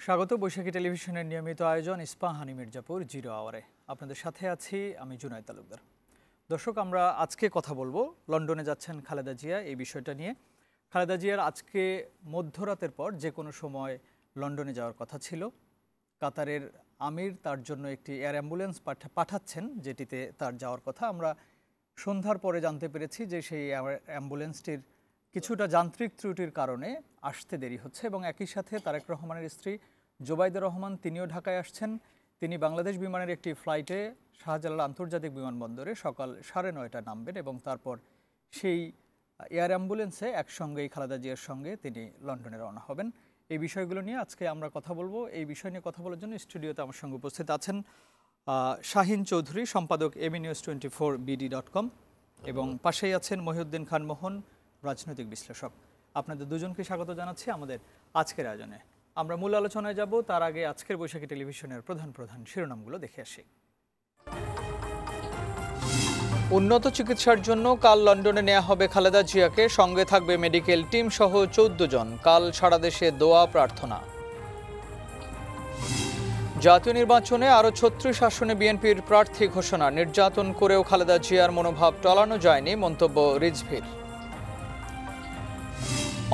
স্বাগত বৈশাখী টেলিভিশনের নিয়মিত আয়োজন ইস্পাহানি মির্জাপুর জিরো আওয়ারে। আপনাদের সাথে আছি আমি জুনায়েদ তালুকদার। দর্শক, আমরা আজকে কথা বলবো লন্ডনে যাচ্ছেন খালেদা জিয়া এই বিষয়টা নিয়ে। খালেদা জিয়ার আজকে মধ্যরাতের পর যে কোনো সময় লন্ডনে যাওয়ার কথা ছিল। কাতারের আমির তার জন্য একটি এয়ার অ্যাম্বুলেন্স পাঠাচ্ছেন, যেটিতে তার যাওয়ার কথা। আমরা সন্ধ্যার পরে জানতে পেরেছি যে সেই অ্যাম্বুলেন্সটির কিছুটা যান্ত্রিক ত্রুটির কারণে আসতে দেরি হচ্ছে এবং একই সাথে তারেক রহমানের স্ত্রী জোবাইদা রহমান তিনিও ঢাকায় আসছেন। তিনি বাংলাদেশ বিমানের একটি ফ্লাইটে শাহজালাল আন্তর্জাতিক বিমানবন্দরে সকাল 9:30টায় নামবেন এবং তারপর সেই এয়ার অ্যাম্বুলেন্সে একসঙ্গেই খালেদা জিয়ার সঙ্গে তিনি লন্ডনে রওনা হবেন। এই বিষয়গুলো নিয়ে আজকে আমরা কথা বলবো। এই বিষয় নিয়ে কথা বলার জন্য স্টুডিওতে আমার সঙ্গে উপস্থিত আছেন শাহিন চৌধুরী, সম্পাদক ABnews24BD.com, এবং পাশেই আছেন মহিউদ্দিন খান মোহন, রাজনৈতিক বিশ্লেষক। আপনাদের দুজনকে স্বাগত জানাচ্ছি আমাদের আজকের আয়োজনে। আমরা মূল আলোচনায় যাব, তার আগে আজকের বৈশাখী টেলিভিশনের প্রধান প্রধান শিরোনামগুলো দেখে আসি। উন্নত চিকিৎসার জন্য কাল লন্ডনে নেওয়া হবে খালেদা জিয়াকে, সঙ্গে থাকবে মেডিকেল টিম সহ 14 জন। কাল সারা দেশে দোয়া প্রার্থনা। জাতীয় নির্বাচনে আরও 36 আসনে বিএনপির প্রার্থী ঘোষণা। নির্যাতন করেও খালেদা জিয়ার মনোভাব টলানো যায়নি, মন্তব্য রিজভীর।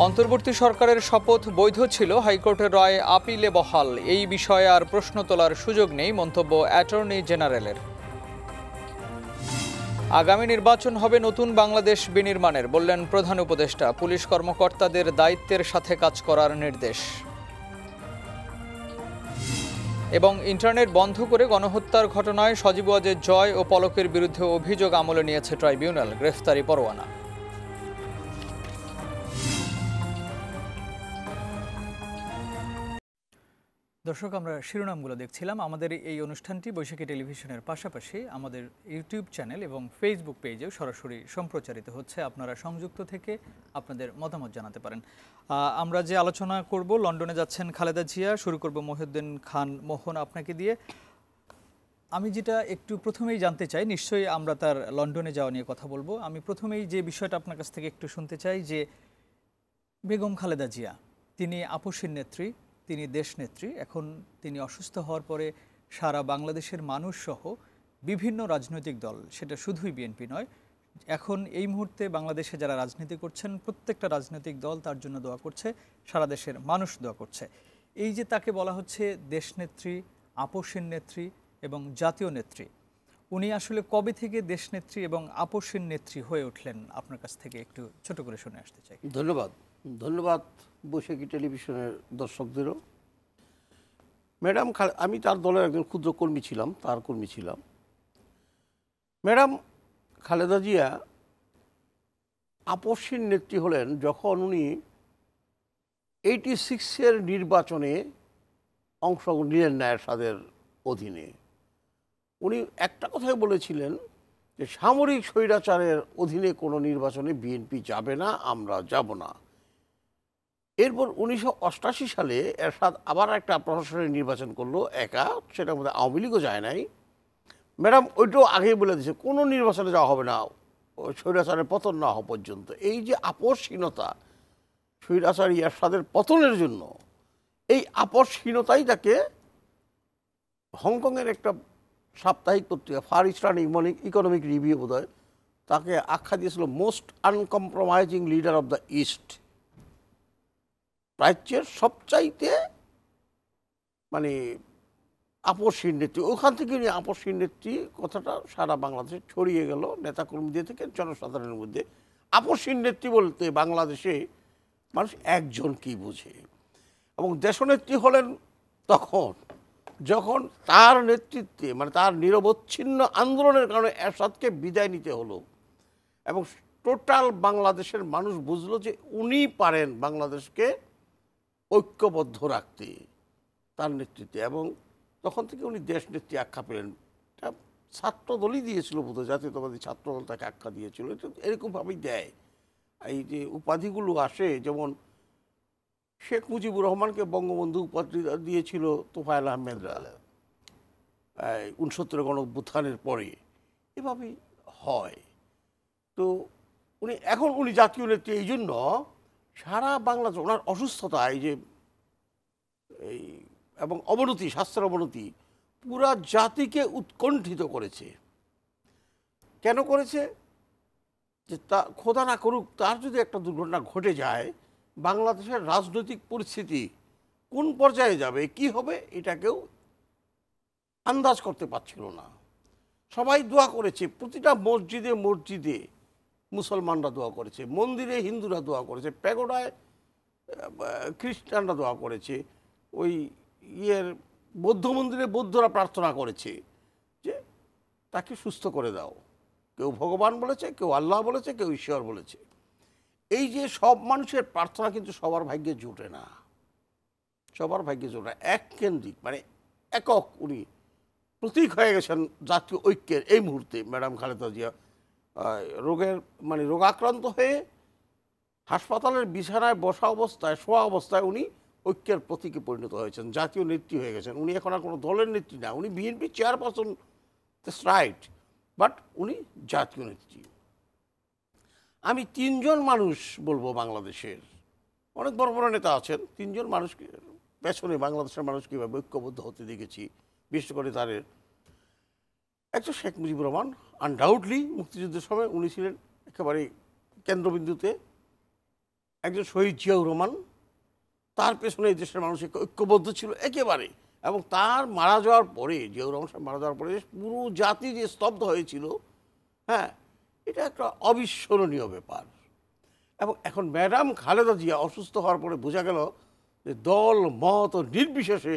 অন্তর্বর্তী সরকারের শপথ বৈধ ছিল, হাইকোর্টের রায় আপিলে বহাল। এই বিষয়ে আর প্রশ্ন তোলার সুযোগ নেই, মন্তব্য অ্যাটর্নি জেনারেলের। আগামী নির্বাচন হবে নতুন বাংলাদেশ বিনির্মাণের, বললেন প্রধান উপদেষ্টা। পুলিশ কর্মকর্তাদের দায়িত্বের সাথে কাজ করার নির্দেশ। এবং ইন্টারনেট বন্ধ করে গণহত্যার ঘটনায় সজীব ওয়াজেদ জয় ও পলকের বিরুদ্ধে অভিযোগ আমলে নিয়েছে ট্রাইব্যুনাল, গ্রেফতারি পরোয়ানা। দর্শক, আমরা শিরোনামগুলো দেখছিলাম। আমাদের এই অনুষ্ঠানটি বৈশাখী টেলিভিশনের পাশাপাশি আমাদের ইউটিউব চ্যানেল এবং ফেসবুক পেজেও সরাসরি সম্প্রচারিত হচ্ছে। আপনারা সংযুক্ত থেকে আপনাদের মতামত জানাতে পারেন। আমরা যে আলোচনা করব, লন্ডনে যাচ্ছেন খালেদা জিয়া, শুরু করব মহিউদ্দিন খান মোহন আপনাকে দিয়ে। আমি যেটা একটু প্রথমেই জানতে চাই, নিশ্চয়ই আমরা তার লন্ডনে যাওয়া নিয়ে কথা বলবো। আমি প্রথমেই যে বিষয়টা আপনার কাছ থেকে একটু শুনতে চাই যে বেগম খালেদা জিয়া, তিনি আপসীর নেত্রী, তিনি দেশনেত্রী। এখন তিনি অসুস্থ হওয়ার পরে সারা বাংলাদেশের মানুষ সহ বিভিন্ন রাজনৈতিক দল, সেটা শুধুই বিএনপি নয়, এখন এই মুহূর্তে বাংলাদেশে যারা রাজনীতি করছেন প্রত্যেকটা রাজনৈতিক দল তার জন্য দোয়া করছে, সারা দেশের মানুষ দোয়া করছে। এই যে তাকে বলা হচ্ছে দেশনেত্রী, আপসীর নেত্রী এবং জাতীয় নেত্রী, উনি আসলে কবে থেকে দেশনেত্রী এবং আপসীর নেত্রী হয়ে উঠলেন? আপনার কাছ থেকে একটু ছোট করে শুনে আসতে চাই। ধন্যবাদ বৈশাখী টেলিভিশনের দর্শকদেরও। ম্যাডাম, আমি তার দলের একজন ক্ষুদ্র কর্মী ছিলাম। ম্যাডাম খালেদা জিয়া আপসীর নেত্রী হলেন যখন উনি 86-এর নির্বাচনে অংশগ্রহণ নিলেন না এরশাদের অধীনে। উনি একটা কথাই বলেছিলেন যে সামরিক স্বৈরাচারের অধীনে কোনো নির্বাচনে বিএনপি যাবে না, আমরা যাব না। এরপর 1988 সালে এরশাদ আবার একটা প্রশাসনিক নির্বাচন করলো একা, সেটার মধ্যে আওয়ামী লীগও যায় নাই। ম্যাডাম ওইটাও আগেই বলে দিয়েছে কোনো নির্বাচনে যাওয়া হবে না স্বৈরাচারের পতন না হওয়া পর্যন্ত। এই যে আপসহীনতা স্বৈরাচারী এরশাদের পতনের জন্য, এই আপসহীনতাই তাকে হংকংয়ের একটা সাপ্তাহিক পত্রিকা ফার ইস্টার্ন ইকোনমিক রিভিউ বোধহয় তাকে আখ্যা দিয়েছিল most uncompromising leader of the east, প্রাচ্যের সবচাইতে মানে আপসীর নেত্রী। ওখান থেকে উনি আপসীর নেত্রী কথাটা সারা বাংলাদেশে ছড়িয়ে গেল নেতাকর্মীদের থেকে জনসাধারণের মধ্যে। আপসীর নেত্রী বলতে বাংলাদেশে মানুষ একজন কি বুঝে, এবং দেশনেত্রী হলেন তখন যখন তার নেতৃত্বে মানে তার নিরবচ্ছিন্ন আন্দোলনের কারণে এরশাদকে বিদায় নিতে হলো, এবং টোটাল বাংলাদেশের মানুষ বুঝলো যে উনি পারেন বাংলাদেশকে ঐক্যবদ্ধ রাখতে তার নেতৃত্বে, এবং তখন থেকে উনি দেশনেত্রী আখ্যা পেলেন। এটা ছাত্রদলই দিয়েছিল বোধহয়, জাতীয়তাবাদী ছাত্রদল তাকে আখ্যা দিয়েছিল। এটা এরকমভাবেই দেয়। এই যে উপাধিগুলো আসে, যেমন শেখ মুজিবুর রহমানকে বঙ্গবন্ধু উপাধি দিয়েছিল তোফায়েল আহমেদরা 69 গণঅভ্যুত্থানের পরে, এভাবেই হয়। তো উনি জাতীয় নেত্রী এই জন্য সারা বাংলাদেশ ওনার অসুস্থতা, এই যে এই এবং অবনতি, স্বাস্থ্যের অবনতি পুরা জাতিকে উৎকণ্ঠিত করেছে। কেন করেছে? যে তা খোদা না করুক, তার যদি একটা দুর্ঘটনা ঘটে যায়, বাংলাদেশের রাজনৈতিক পরিস্থিতি কোন পর্যায়ে যাবে, কি হবে, এটা কেউ আন্দাজ করতে পারছিল না। সবাই দোয়া করেছে, প্রতিটা মসজিদে মসজিদে মুসলমানরা দোয়া করেছে, মন্দিরে হিন্দুরা দোয়া করেছে, প্যাগোডায় খ্রিস্টানরা দোয়া করেছে, ওই বৌদ্ধ মন্দিরে বৌদ্ধরা প্রার্থনা করেছে যে তাকে সুস্থ করে দাও। কেউ ভগবান বলেছে, কেউ আল্লাহ বলেছে, কেউ ঈশ্বর বলেছে। এই যে সব মানুষের প্রার্থনা কিন্তু সবার ভাগ্যে জোটে না, সবার ভাগ্যে জোটে না। এক কেন্দ্রিক মানে একক উনি প্রতীক হয়ে গেছেন জাতীয় ঐক্যের এই মুহূর্তে। ম্যাডাম খালেদা জিয়া রোগাক্রান্ত হয়ে হাসপাতালের বিছানায় বসা অবস্থায়, শোয়া অবস্থায় উনি ঐক্যের প্রতীকে পরিণত হয়েছেন, জাতীয় নেত্রী হয়ে গেছেন। উনি এখন আর কোনো দলের নেত্রী না, উনি BNP chairperson, that's right, but উনি জাতীয় নেত্রী। আমি তিনজন মানুষ বলবো বাংলাদেশের, অনেক বড় বড় নেতা আছেন, তিনজন মানুষকে পেছনে বাংলাদেশের মানুষ কীভাবে ঐক্যবদ্ধ হতে দেখেছি। বিশেষ করে তার একজন শেখ মুজিবুর রহমান, আনডাউটলি মুক্তিযুদ্ধের সময় উনি ছিলেন একেবারে কেন্দ্রবিন্দুতে। একজন শহীদ জিয়াউর রহমান, তার পেছনে এই দেশের মানুষ ঐক্যবদ্ধ ছিল একেবারে। এবং তার মারা যাওয়ার পরে, জিয়াউর রহমান সাহেব মারা যাওয়ার পরে পুরো জাতি যে স্তব্ধ হয়েছিল, হ্যাঁ, এটা একটা অবিস্মরণীয় ব্যাপার। এবং এখন ম্যাডাম খালেদা জিয়া অসুস্থ হওয়ার পরে বোঝা গেল যে দল মত ও নির্বিশেষে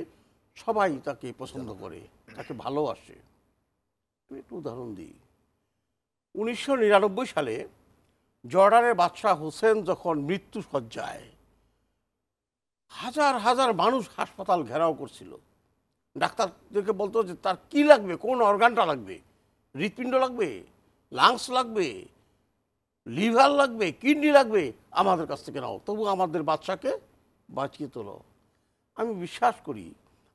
সবাই তাকে পছন্দ করে, তাকে ভালোবাসে। আমি একটু উদাহরণ দিই। 1999 সালে জর্ডানের বাদশাহ হোসেন যখন মৃত্যু শয্যায়, হাজার হাজার মানুষ হাসপাতাল ঘেরাও করছিল। ডাক্তারদেরকে বলতো যে তার কি লাগবে, কোন অর্গানটা লাগবে, হৃৎপিণ্ড লাগবে, লাংস লাগবে, লিভার লাগবে, কিডনি লাগবে, আমাদের কাছ থেকে নাও, তবু আমাদের বাচ্চাকে বাঁচিয়ে তোলো। আমি বিশ্বাস করি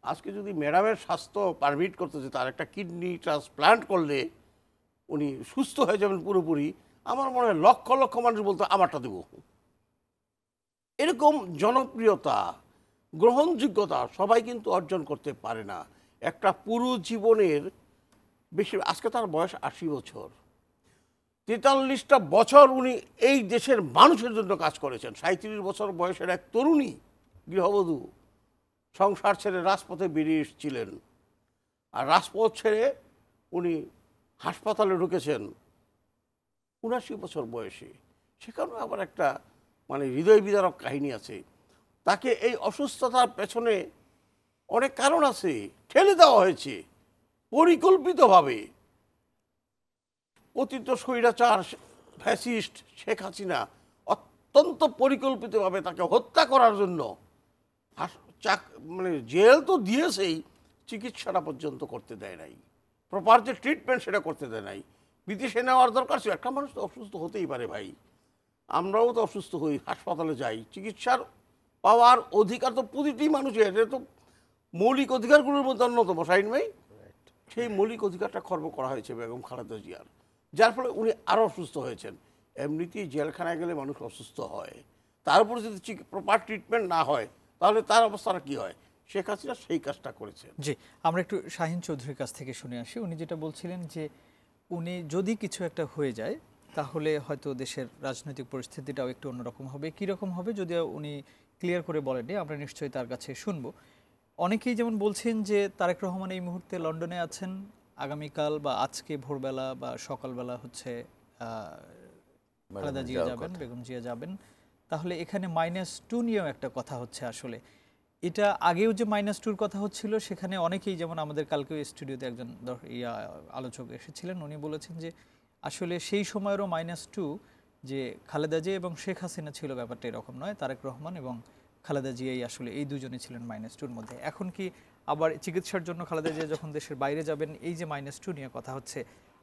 আজকে যদি ম্যাডামের স্বাস্থ্য পারমিট করতে, যে তার একটা কিডনি ট্রান্সপ্লান্ট করলে উনি সুস্থ হয়ে যাবেন পুরোপুরি, আমার মনে হয় লক্ষ লক্ষ মানুষ বলতো আমারটা দেব। এরকম জনপ্রিয়তা, গ্রহণযোগ্যতা সবাই কিন্তু অর্জন করতে পারে না। একটা পুরো জীবনের বেশি, আজকে তার বয়স 80 বছর, 43টা বছর উনি এই দেশের মানুষের জন্য কাজ করেছেন। 37 বছর বয়সের এক তরুণী গৃহবধূ সংসার ছেড়ে রাজপথে বেরিয়ে এসেছিলেন, আর রাজপথ ছেড়ে উনি হাসপাতালে ঢুকেছেন 79 বছর বয়সে। সেখানেও আবার একটা হৃদয় বিদারক কাহিনী আছে। তাকে এই অসুস্থতার পেছনে অনেক কারণ আছে, ঠেলে দেওয়া হয়েছে পরিকল্পিতভাবে। অতীত স্বৈরাচার ফ্যাসিস্ট শেখ হাসিনা অত্যন্ত পরিকল্পিতভাবে তাকে হত্যা করার জন্য জেল তো দিয়েছেই, চিকিৎসাটা পর্যন্ত করতে দেয় নাই, প্রপার যে ট্রিটমেন্ট সেটা করতে দেয় নাই। বিদেশে নেওয়ার দরকার ছিল। একটা মানুষ তো অসুস্থ হতেই পারে ভাই, আমরাও তো অসুস্থ হই, হাসপাতালে যাই, চিকিৎসার পাওয়ার অধিকার তো প্রতিটি মানুষের, এটা তো মৌলিক অধিকারগুলোর মধ্যে অন্যতম। শাহিন ভাই, সেই মৌলিক অধিকারটা খর্ব করা হয়েছে বেগম খালেদা জিয়ার, যার ফলে উনি আরও অসুস্থ হয়েছেন। এমনিতেই জেলখানায় গেলে মানুষ অসুস্থ হয়, তার উপরে যদি প্রপার ট্রিটমেন্ট না হয় তাহলে তার অবস্থাটা কী হয়। শেখ হাসিনা সেই কাজটা করেছেন। জি, আমরা একটু শাহিন চৌধুরীর কাছ থেকে শুনে আসি। উনি যেটা বলছিলেন যে উনি যদি কিছু একটা হয়ে যায় তাহলে হয়তো দেশের রাজনৈতিক পরিস্থিতিটাও একটু অন্যরকম হবে। কীরকম হবে যদিও উনি ক্লিয়ার করে বলেননি, আমরা নিশ্চয়ই তার কাছে শুনবো। অনেকেই যেমন বলছেন যে তারেক রহমান এই মুহূর্তে লন্ডনে আছেন, আগামীকাল বা আজকে ভোরবেলা বা সকালবেলা হচ্ছে খালেদা জিয়া যাবেন, বেগম জিয়া যাবেন। তাহলে এখানে -2 নিয়েও একটা কথা হচ্ছে। আসলে এটা আগেও যে -2-র কথা হচ্ছিল, সেখানে অনেকেই, যেমন আমাদের কালকেও স্টুডিওতে একজন আলোচক এসেছিলেন, উনি বলেছেন যে আসলে সেই সময়েরও -2 যে খালেদা জিয়া এবং শেখ হাসিনা ছিল, ব্যাপারটা এরকম নয়। তারেক রহমান এবং খালেদা জিয়াই আসলে এই দুজনে ছিলেন -2-র মধ্যে। এখন কি আবার চিকিৎসার জন্য খালেদা জিয়া যখন দেশের বাইরে যাবেন, এই যে -2 নিয়ে কথা হচ্ছে,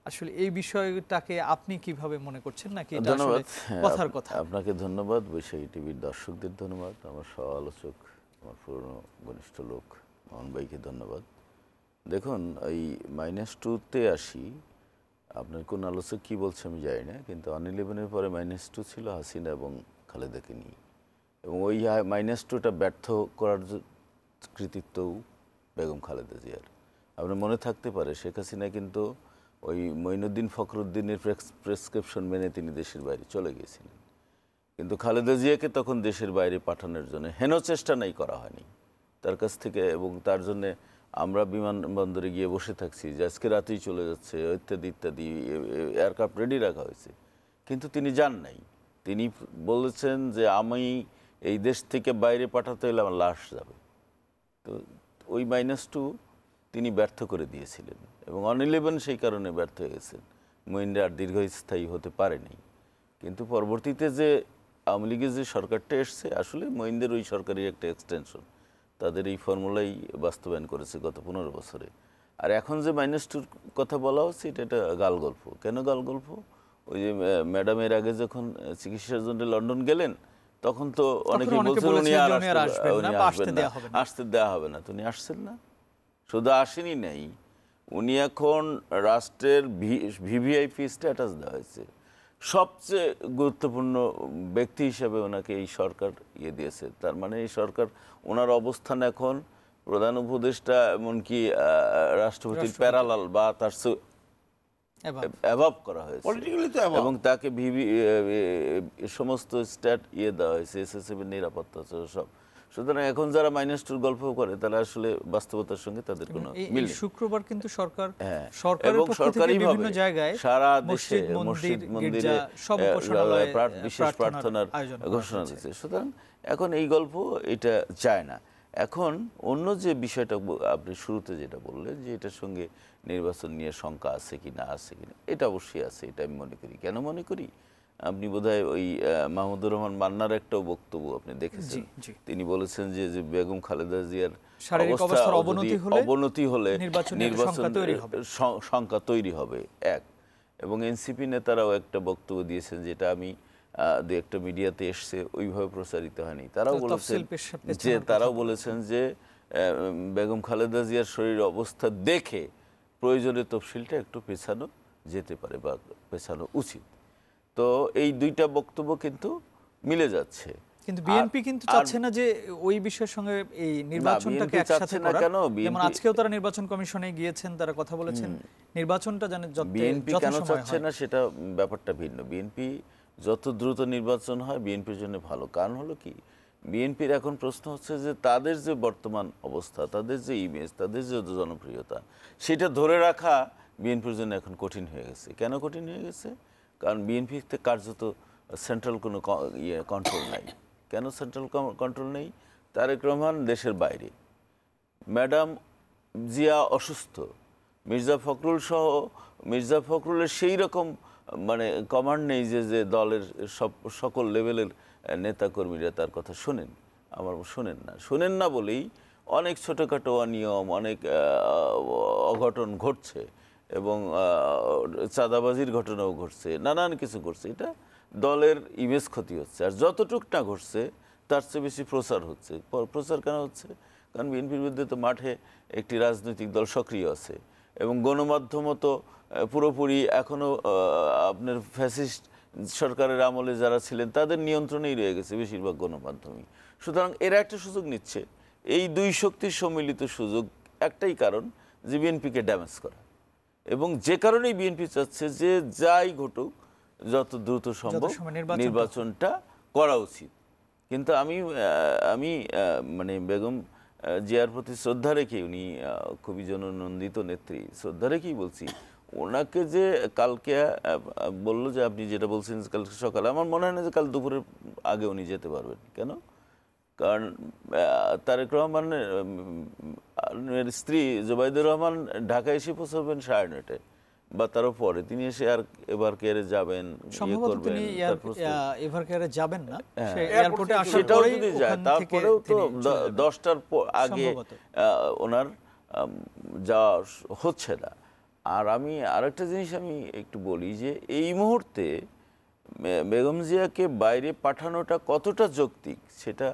আসলে এই বিষয়টাকে আপনি কিভাবে মনে করছেন, নাকি এটা আসলে কথার কথা? আপনাকে ধন্যবাদ, বৈশাখী টিভির দর্শকদের ধন্যবাদ, আমার সহ আলোচক, আমার পুরনো ঘনিষ্ঠ লোক মোহন ভাইকে ধন্যবাদ। দেখুন, এই -2-তে আসি, আপনার কোন আলোচক কী বলছে আমি জানি না, কিন্তু 11-এর পরে -2 ছিল হাসিনা এবং খালেদাকে নিয়ে, এবং ওই -2টা ব্যর্থ করার কৃতিত্বও বেগম খালেদা জিয়ার। আপনার মনে থাকতে পারে শেখ হাসিনা কিন্তু ওই মঈনুদ্দিন ফখরুদ্দিনের প্রেসক্রিপশন মেনে তিনি দেশের বাইরে চলে গিয়েছিলেন, কিন্তু খালেদা জিয়াকে তখন দেশের বাইরে পাঠানোর জন্য হেন চেষ্টা নাই করা হয়নি তার কাছ থেকে, এবং তার জন্যে আমরা বিমানবন্দরে গিয়ে বসে থাকছি যে আজকে রাতেই চলে যাচ্ছে ইত্যাদি ইত্যাদি, এয়ারক্রাফট রেডি রাখা হয়েছে, কিন্তু তিনি যান নাই। তিনি বলেছেন যে আমি এই দেশ থেকে বাইরে পাঠাতে হলে আমার লাশ যাবে। তো ওই -2 তিনি ব্যর্থ করে দিয়েছিলেন এবং অন-11 সেই কারণে ব্যর্থ হয়ে গেছেন। মহিন্দ্রা আর দীর্ঘস্থায়ী হতে পারেনি। কিন্তু পরবর্তীতে যে আওয়ামী লীগের যে সরকারটা এসছে, আসলে মহিন্দ্রের ওই সরকারের একটা এক্সটেনশন, তাদের এই ফর্মুলাই বাস্তবায়ন করেছে গত 15 বছরে। আর এখন যে -2 কথা বলা হচ্ছে এটা গাল গল্প। কেন গাল গল্প? ওই যে ম্যাডামের আগে যখন চিকিৎসার জন্য লন্ডন গেলেন, তখন তো অনেকে বলছেন উনি আর আসবেন না, আসতে দেওয়া হবে না। তো উনি আসছেন না, শুধু আসেনি নাই, উনি এখন রাষ্ট্রের ভিভিআইপি স্ট্যাটাস দেওয়া হয়েছে। সবচেয়ে গুরুত্বপূর্ণ ব্যক্তি হিসেবে ওনাকে এই সরকার দিয়েছে। তার মানে এই সরকার, ওনার অবস্থান এখন প্রধান উপদেষ্টা, এমনকি রাষ্ট্রপতির প্যারালাল বা তার অ্যাভাব করা হয়েছে, এবং তাকে সমস্ত স্ট্যাট দেওয়া হয়েছে, এসএসএফের নিরাপত্তা সব। সুতরাং এখন যারা -2 গল্প করে তারা আসলে বাস্তবতার সঙ্গে তাদের কোনো মিল নেই। শুক্রবার কিন্তু সরকার এবং সরকারিভাবে সারা দেশে মসজিদ মন্দিরে বিশেষ প্রার্থনার ঘোষণা দিয়েছে। সুতরাং এখন এই গল্প এটা যায় না। এখন অন্য যে বিষয়টা আপনি শুরুতে যেটা বললেন যে এটার সঙ্গে নির্বাচন নিয়ে শঙ্কা আছে কি না আছে কিনা, এটা অবশ্যই আছে, এটা আমি মনে করি। কেন মনে করি? আপনি বোধহয় ওই মাহমুদুর রহমান মান্নার একটা বক্তব্য আপনি দেখেছেন। তিনি বলেছেন যে বেগম খালেদা জিয়ার অবস্থার অবনতি হলে নির্বাচন শঙ্কা তৈরি হবে এক। এবং এনসিপি নেতারাও একটা বক্তব্য দিয়েছেন, যেটা আমি দু একটা মিডিয়াতে এসছে, ওইভাবে প্রচারিত হয়নি। তারাও বলেছেন যে বেগম খালেদা জিয়ার শরীর অবস্থা দেখে প্রয়োজনে তফসিলটা একটু পেছানো যেতে পারে বা পেছানো উচিত। তো এই দুইটা বক্তব্য কিন্তু মিলে যাচ্ছে। কিন্তু বিএনপি কিন্তু চাচ্ছে না যে ওই বিষয়ের সঙ্গে এই নির্বাচনটাকে একসাথে করা। যেমন আজকেও তারা নির্বাচন কমিশনে গিয়েছেন, তারা কথা বলেছেন নির্বাচনটা যেন বিএনপি কেন চাচ্ছে না সেটা ব্যাপারটা ভিন্ন। বিএনপি যত দ্রুত নির্বাচন হয় বিএনপির জন্য ভালো। কারণ হলো কি, বিএনপির এখন প্রশ্ন হচ্ছে যে তাদের যে বর্তমান অবস্থা, তাদের যে ইমেজ, তাদের যে জনপ্রিয়তা, সেটা ধরে রাখা বিএনপির জন্য এখন কঠিন হয়ে গেছে। কেন কঠিন হয়ে গেছে? কারণ বিএনপিতে কার্যত সেন্ট্রাল কোনো কন্ট্রোল নাই। কেন সেন্ট্রাল কন্ট্রোল নেই? তারেক রহমান দেশের বাইরে, ম্যাডাম জিয়া অসুস্থ, মির্জা ফখরুলের সেই রকম মানে কমান্ড নেই যে দলের সকল লেভেলের নেতাকর্মীরা তার কথা শোনেন না বলেই অনেক ছোটোখাটো অনিয়ম, অনেক অঘটন ঘটছে এবং চাঁদাবাজির ঘটনাও ঘটছে, নানান কিছু ঘটছে। এটা দলের ইমেজ ক্ষতি হচ্ছে। আর যতটুক না ঘটছে তার চেয়ে বেশি প্রচার হচ্ছে। প্রচার কেন হচ্ছে? কারণ বিএনপির বিরুদ্ধে তো মাঠে একটি রাজনৈতিক দল সক্রিয় আছে এবং গণমাধ্যমও তো পুরোপুরি এখনও আপনার ফ্যাসিস্ট সরকারের আমলে যারা ছিলেন তাদের নিয়ন্ত্রণেই রয়ে গেছে বেশিরভাগ গণমাধ্যমই। সুতরাং এরা একটা সুযোগ নিচ্ছে। এই দুই শক্তির সম্মিলিত সুযোগ, একটাই কারণ যে বিএনপিকে ড্যামেজ করা, এবং যে কারণেই বিএনপি চাচ্ছে যে যাই ঘটুক যত দ্রুত সম্ভব নির্বাচনটা করা উচিত। কিন্তু আমি মানে বেগম জিয়ার প্রতি শ্রদ্ধা রেখে, উনি খুবই জননন্দিত নেত্রী, শ্রদ্ধা রেখেই বলছি, ওনাকে যে কালকে বললো যে আপনি যেটা বলছেন কালকে সকালে, আমার মনে হয় না যে কাল দুপুরের আগে উনি যেতে পারবেন। কেন? কারণ তারেক রহমানের স্ত্রী জোবাইদুর রহমান ঢাকায় এসে পৌঁছাবেন 9:30 বা তারও পরে। তিনি এসে আর এবার কেয়ারে যাবেন, সেটাও যদি যায়, তারপরেও তো 10টার আগে ওনার যাওয়া হচ্ছে না। আর আমি আরেকটা জিনিস আমি একটু বলি যে এই মুহূর্তে বেগম জিয়াকে বাইরে পাঠানোটা কতটা যৌক্তিক সেটা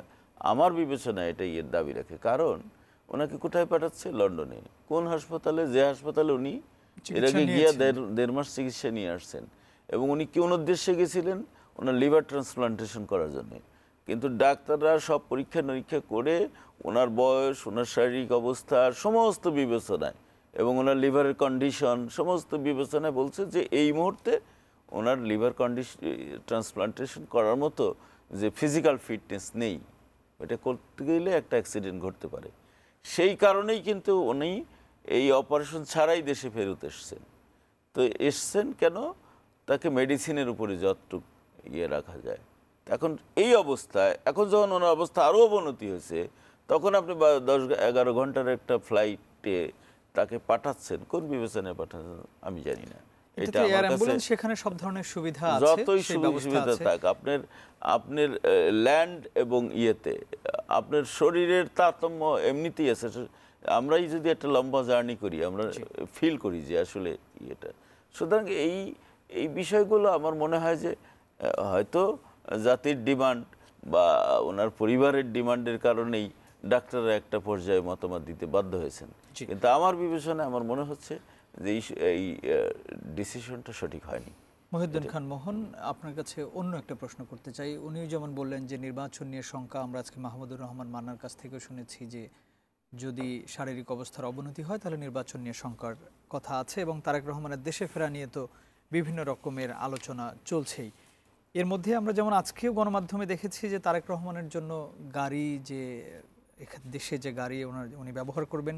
আমার বিবেচনায় এটা দাবি রাখে। কারণ ওনাকে কোথায় পাঠাচ্ছে? লন্ডনে। কোন হাসপাতালে? যে হাসপাতালে উনি এর আগে গিয়ে 1.5 মাস চিকিৎসা নিয়ে আসছেন। এবং উনি কোন উদ্দেশ্যে গেছিলেন? ওনার লিভার ট্রান্সপ্লান্টেশন করার জন্য। কিন্তু ডাক্তাররা সব পরীক্ষা নিরীক্ষা করে ওনার বয়স, ওনার শারীরিক অবস্থা সমস্ত বিবেচনায় এবং ওনার লিভারের কন্ডিশন সমস্ত বিবেচনায় বলছে যে এই মুহূর্তে ওনার লিভার ট্রান্সপ্লান্টেশন করার মতো যে ফিজিক্যাল ফিটনেস নেই, এটা করতে গেলে একটা অ্যাক্সিডেন্ট ঘটতে পারে। সেই কারণেই কিন্তু উনি এই অপারেশন ছাড়াই দেশে ফেরত এসছেন। তো এসছেন কেন? তাকে মেডিসিনের উপরে যতটুকু রাখা যায়। এখন এই অবস্থায়, এখন যখন ওনার অবস্থা আরও অবনতি হয়েছে, তখন আপনি 10-11 ঘন্টার একটা ফ্লাইটে তাকে পাঠাচ্ছেন, কোন বিবেচনায় পাঠাচ্ছেন আমি জানি না। এটা এয়ার অ্যাম্বুলেন্স, সেখানে সব ধরনের সুবিধা আছে, যতই সেই ব্যবস্থা সুবিধা আছে। থাক, আপনার ল্যান্ড এবং ইয়েতে আপনার শরীরের তারতম্য এমনিতেই আছে। আমরাই যদি একটা লম্বা জার্নি করি আমরা ফিল করি যে আসলে ইয়েটা। সুতরাং এই বিষয়গুলো আমার মনে হয় যে হয়তো জাতির ডিমান্ড বা ওনার পরিবারের ডিমান্ডের কারণেই ডাক্তাররা একটা পর্যায়ে মতামত দিতে বাধ্য হয়েছেন। কিন্তু আমার বিবেচনায় আমার মনে হচ্ছে যে এই ডিসিশনটা সঠিক হয়নি। মহিউদ্দিন খান মোহন, আপনার কাছে অন্য একটা প্রশ্ন করতে চাই। উনিও যেমন বললেন যে নির্বাচন নিয়ে শঙ্কা, আমরা আজকে মাহমুদুর রহমান মান্নার কাছ থেকে শুনেছি যে যদি শারীরিক অবস্থার অবনতি হয় তাহলে নির্বাচন নিয়ে শঙ্কার কথা আছে, এবং তারেক রহমানের দেশে ফেরা নিয়ে তো বিভিন্ন রকমের আলোচনা চলছেই। এর মধ্যে আমরা যেমন আজকেও গণমাধ্যমে দেখেছি যে তারেক রহমানের জন্য গাড়ি, যে দেশে যে গাড়ি উনি ব্যবহার করবেন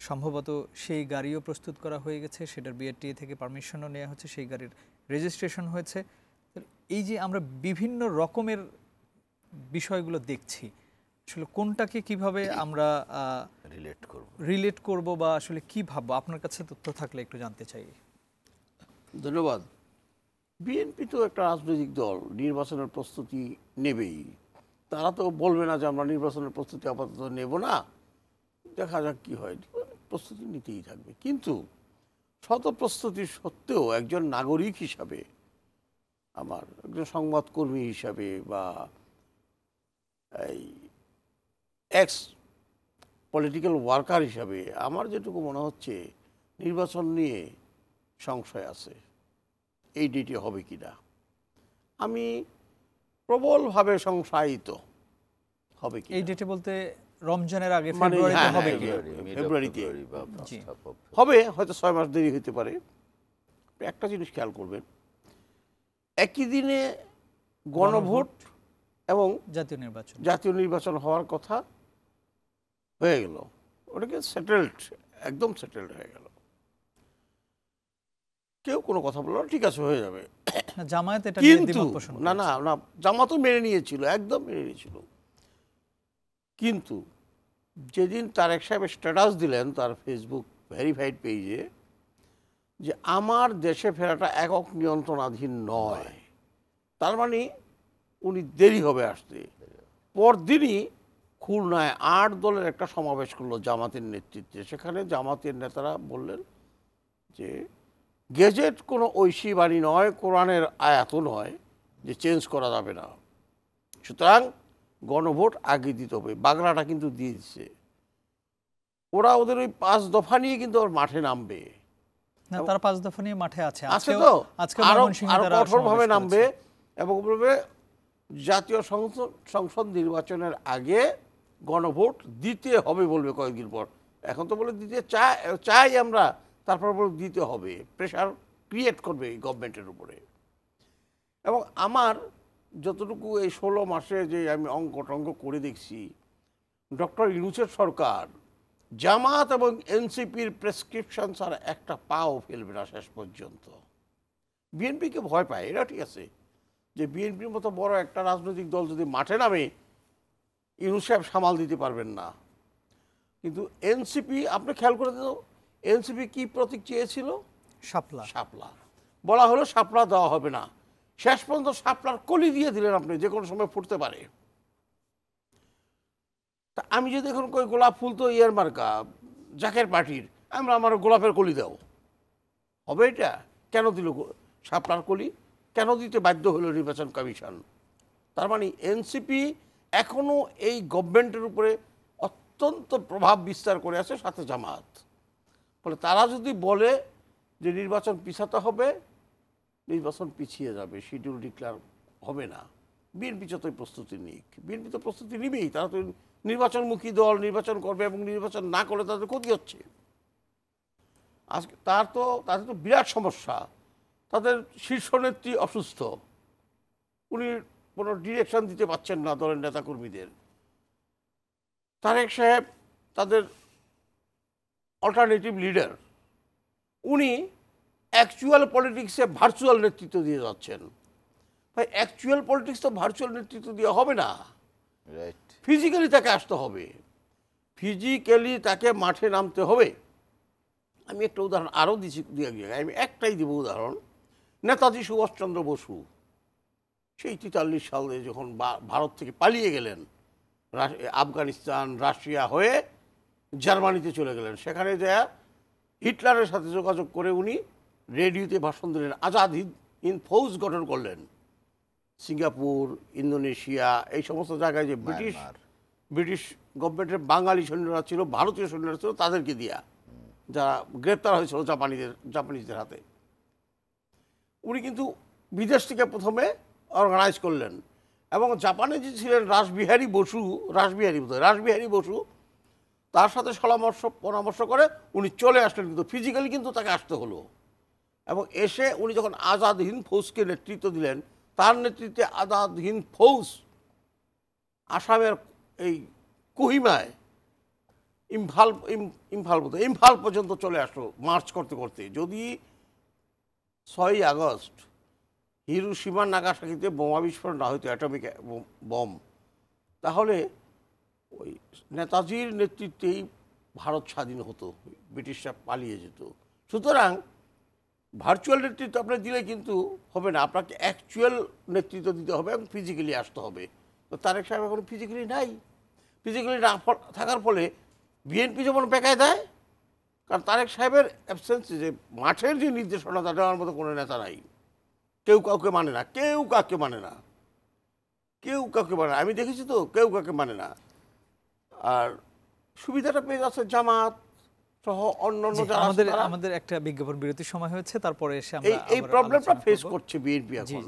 সম্ভবত সেই গাড়িও প্রস্তুত করা হয়ে গেছে, সেটার বিআরটিএ থেকে পারমিশনও নেওয়া হচ্ছে, সেই গাড়ির রেজিস্ট্রেশন হয়েছে। এই যে আমরা বিভিন্ন রকমের বিষয়গুলো দেখছি, আসলে কোনটাকে কিভাবে আমরা রিলেট করব বা আসলে কি ভাববো, আপনার কাছে তথ্য থাকলে একটু জানতে চাই। ধন্যবাদ। বিএনপি তো একটা রাজনৈতিক দল, নির্বাচনের প্রস্তুতি নেবেই। তারা তো বলবে না যে আমরা নির্বাচনের প্রস্তুতি আপাতত নেব না, দেখা যাক কি হয়, প্রস্তুতি নিতেই থাকবে। কিন্তু শত প্রস্তুতি সত্ত্বেও একজন নাগরিক হিসাবে, আমার একজন সংবাদকর্মী হিসাবে বা এই এক্স পলিটিক্যাল ওয়ার্কার হিসাবে আমার যেটুকু মনে হচ্ছে নির্বাচন নিয়ে সংশয় আছে, এই ডেটে হবে কিনা। আমি প্রবলভাবে সংশয়িত হবে কি এই ডেটে বলতে রমজানের আগে মানে ফেব্রুয়ারিতে হবে কি? ফেব্রুয়ারিতে হবে, হয়তো 6 মাস দেরি হতে পারে। একটা জিনিস খেয়াল করবেন, একই দিনে গণভোট এবং জাতীয় নির্বাচন হওয়ার কথা হয়ে গেল, ওটাকে সেটেলড, একদম সেটেলড হয়ে গেল। কেউ কোনো কথা বললো ঠিক আছে হয়ে যাবে, জামায়াত এটা নিয়ে দ্বিমত পোষণ না না না, জামাতও মেনে নিয়েছিল, একদম মেনে নিয়েছিল। কিন্তু যেদিন তারেক সাহেব স্ট্যাটাস দিলেন তার ফেসবুক ভেরিফাইড পেজে যে আমার দেশে ফেরাটা একক নিয়ন্ত্রণাধীন নয়, তার মানে উনি দেরি হবে আসতে, পরদিনই খুলনায় 8 দলের একটা সমাবেশ করলো জামাতের নেতৃত্বে। সেখানে জামাতের নেতারা বললেন যে গেজেট কোনো ঐশী বাণী নয়, কোরআনের আয়াতও নয় যে চেঞ্জ করা যাবে না, সুতরাং গণভোট আগে দিতে হবে। বাংলাটা কিন্তু দিয়ে দিচ্ছে, ওরা ওদের ওই 5 দফা নিয়ে কিন্তু ওর মাঠে নামবে না, তারা 5 দফা নিয়ে মাঠে আছে, আছে তো আরো কঠোরভাবে নামবে এবং বলবে জাতীয় সংসদ নির্বাচনের আগে গণভোট দিতে হবে, বলবে কয়েকদিন পর। এখন তো বলে দিতে চাই আমরা, তারপর বলে দিতে হবে, প্রেশার ক্রিয়েট করবে এই গভর্নমেন্টের উপরে। এবং আমার যতটুকু এই 16 মাসে যে আমি অঙ্ক করে দেখছি, ডক্টর ইউনূসের সরকার জামাত এবং এনসিপির প্রেসক্রিপশন ছাড়া একটা পাও ফেলবে না শেষ পর্যন্ত। বিএনপিকে ভয় পায়, এটা ঠিক আছে যে বিএনপির মতো বড় একটা রাজনৈতিক দল যদি মাঠে নামে ইউনূস সাহেব সামাল দিতে পারবেন না। কিন্তু এনসিপি, আপনি খেয়াল করে দিন, এনসিপি কি প্রতীক চেয়েছিল? শাপলা। বলা হলো শাপলা দেওয়া হবে না, শেষ পর্যন্ত শাপলার কলি দিয়ে দিলেন আপনি, যে কোনো সময় ফুটতে পারে। তা আমি যদি এখন কই গোলাপ ফুল তো ইয়ার মার্কা জাকের পার্টির, আমার গোলাপের কলি দাও, হবে এটা? কেন দিল শাপলার কলি? কেন দিতে বাধ্য হলো নির্বাচন কমিশন? তার মানে এনসিপি এখনো এই গভর্নমেন্টের উপরে অত্যন্ত প্রভাব বিস্তার করে আছে, সাথে জামাত। ফলে তারা যদি বলে যে নির্বাচন পিছাতে হবে, নির্বাচন পিছিয়ে যাবে, শিডিউল ডিক্লেয়ার হবে না। বিএনপি যতই প্রস্তুতি নিক, বিএনপি তো প্রস্তুতি নিবেই, তারা তো নির্বাচনমুখী দল, নির্বাচন করবে এবং নির্বাচন না করলে তাদের ক্ষতি হচ্ছে। আজকে তাদের তো বিরাট সমস্যা, তাদের শীর্ষ নেত্রী অসুস্থ, উনি কোনো ডিরেকশন দিতে পারছেন না দলের নেতাকর্মীদের। তারেক সাহেব তাদের অল্টারনেটিভ লিডার, উনি অ্যাকচুয়াল পলিটিক্সে ভার্চুয়াল নেতৃত্ব দিয়ে যাচ্ছেন। ভাই অ্যাকচুয়াল পলিটিক্স তো ভার্চুয়াল নেতৃত্ব দিয়ে হবে না, রাইট। ফিজিক্যালি তাকে আসতে হবে, ফিজিক্যালি তাকে মাঠে নামতে হবে। আমি একটা উদাহরণ আরও আমি একটাই দিব উদাহরণ। নেতাজি সুভাষচন্দ্র বসু সেই 43 সালে যখন ভারত থেকে পালিয়ে গেলেন, আফগানিস্তান রাশিয়া হয়ে জার্মানিতে চলে গেলেন, সেখানে যা হিটলারের সাথে যোগাযোগ করে উনি রেডিওতে ভাষণ দিলেন, আজাদ হিন্দ ফৌজ গঠন করলেন। সিঙ্গাপুর, ইন্দোনেশিয়া এই সমস্ত জায়গায় যে ব্রিটিশ গভর্নমেন্টের বাঙালি সৈন্যরা ছিল, ভারতীয় সৈন্যরা ছিল, তাদেরকে দিয়া, যারা গ্রেপ্তার হয়েছিল জাপানিজদের হাতে, উনি কিন্তু বিদেশ থেকে প্রথমে অর্গানাইজ করলেন। এবং জাপানে যে ছিলেন রাসবিহারী বসু, তার সাথে পরামর্শ করে উনি চলে আসলেন, কিন্তু ফিজিক্যালি কিন্তু তাকে আসতে হলো। এবং এসে উনি যখন আজাদ হিন্দ ফৌজকে নেতৃত্ব দিলেন, তার নেতৃত্বে আজাদ হিন্দ ফৌজ আসামের এই কোহিমায় ইম্ফাল পর্যন্ত চলে আসলো মার্চ করতে করতে। যদি 6ই আগস্ট হিরোশিমা নাগাসাকিতে বোমা বিস্ফোরণ না হইতো, অ্যাটমিক বম, তাহলে ওই নেতাজির নেতৃত্বেই ভারত স্বাধীন হতো, ব্রিটিশরা পালিয়ে যেত। সুতরাং ভার্চুয়াল নেতৃত্ব আপনি দিলে কিন্তু হবে না, আপনাকে অ্যাকচুয়াল নেতৃত্ব দিতে হবে এবং ফিজিক্যালি আসতে হবে। তো তারেক সাহেব এখন ফিজিক্যালি নাই, ফিজিক্যালি না থাকার ফলে বিএনপি যেমন বেকায় দেয়, কারণ তারেক সাহেবের অ্যাবসেন্সে যে মাঠের যে নির্দেশনা তা দেওয়ার মতো কোনো নেতা নাই। কেউ কাউকে মানে না, আমি দেখেছি তো, কেউ কাউকে মানে না। আর সুবিধাটা পেয়ে যাচ্ছে জামাত সহ অন্যান্য যারা আমাদের একটা বিজ্ঞাপন বিরতির সময় হয়েছে, তারপরে এসে আমরা এই প্রবলেমটা ফেস করছে বিএনপি এখন।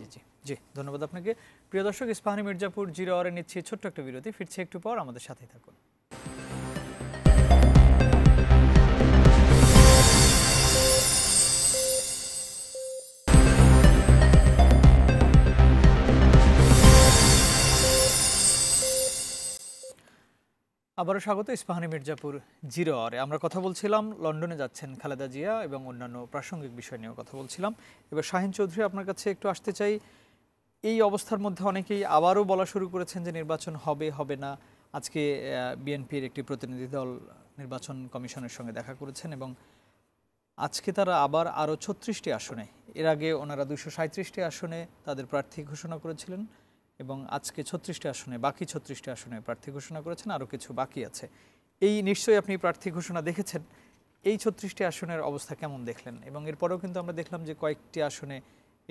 জি, ধন্যবাদ আপনাকে। প্রিয় দর্শক, ইস্পাহানি মির্জাপুর 0 আওয়ারে নিচ্ছি ছোট্ট একটা বিরতি, ফিরছে একটু পর, আমাদের সাথেই থাকুন। আবারও স্বাগত ইস্পাহানি মির্জাপুর 0 আওয়ারে। আমরা কথা বলছিলাম লন্ডনে যাচ্ছেন খালেদা জিয়া এবং অন্যান্য প্রাসঙ্গিক বিষয় নিয়েও কথা বলছিলাম। এবার শাহিন চৌধুরী, আপনার কাছে একটু আসতে চাই। এই অবস্থার মধ্যে অনেকেই আবারও বলা শুরু করেছেন যে নির্বাচন হবে না। আজকে বিএনপির একটি প্রতিনিধি দল নির্বাচন কমিশনের সঙ্গে দেখা করেছেন এবং আজকে তারা আবার আরও 36টি আসনে, এর আগে ওনারা 237টি আসনে তাদের প্রার্থী ঘোষণা করেছিলেন এবং আজকে 36টি আসনে, বাকি 36টি আসনে প্রার্থী ঘোষণা করেছেন, আরও কিছু বাকি আছে। এই নিশ্চয়ই আপনি প্রার্থী ঘোষণা দেখেছেন, এই 36টি আসনের অবস্থা কেমন দেখলেন? এবং এরপরেও কিন্তু আমরা দেখলাম যে কয়েকটি আসনে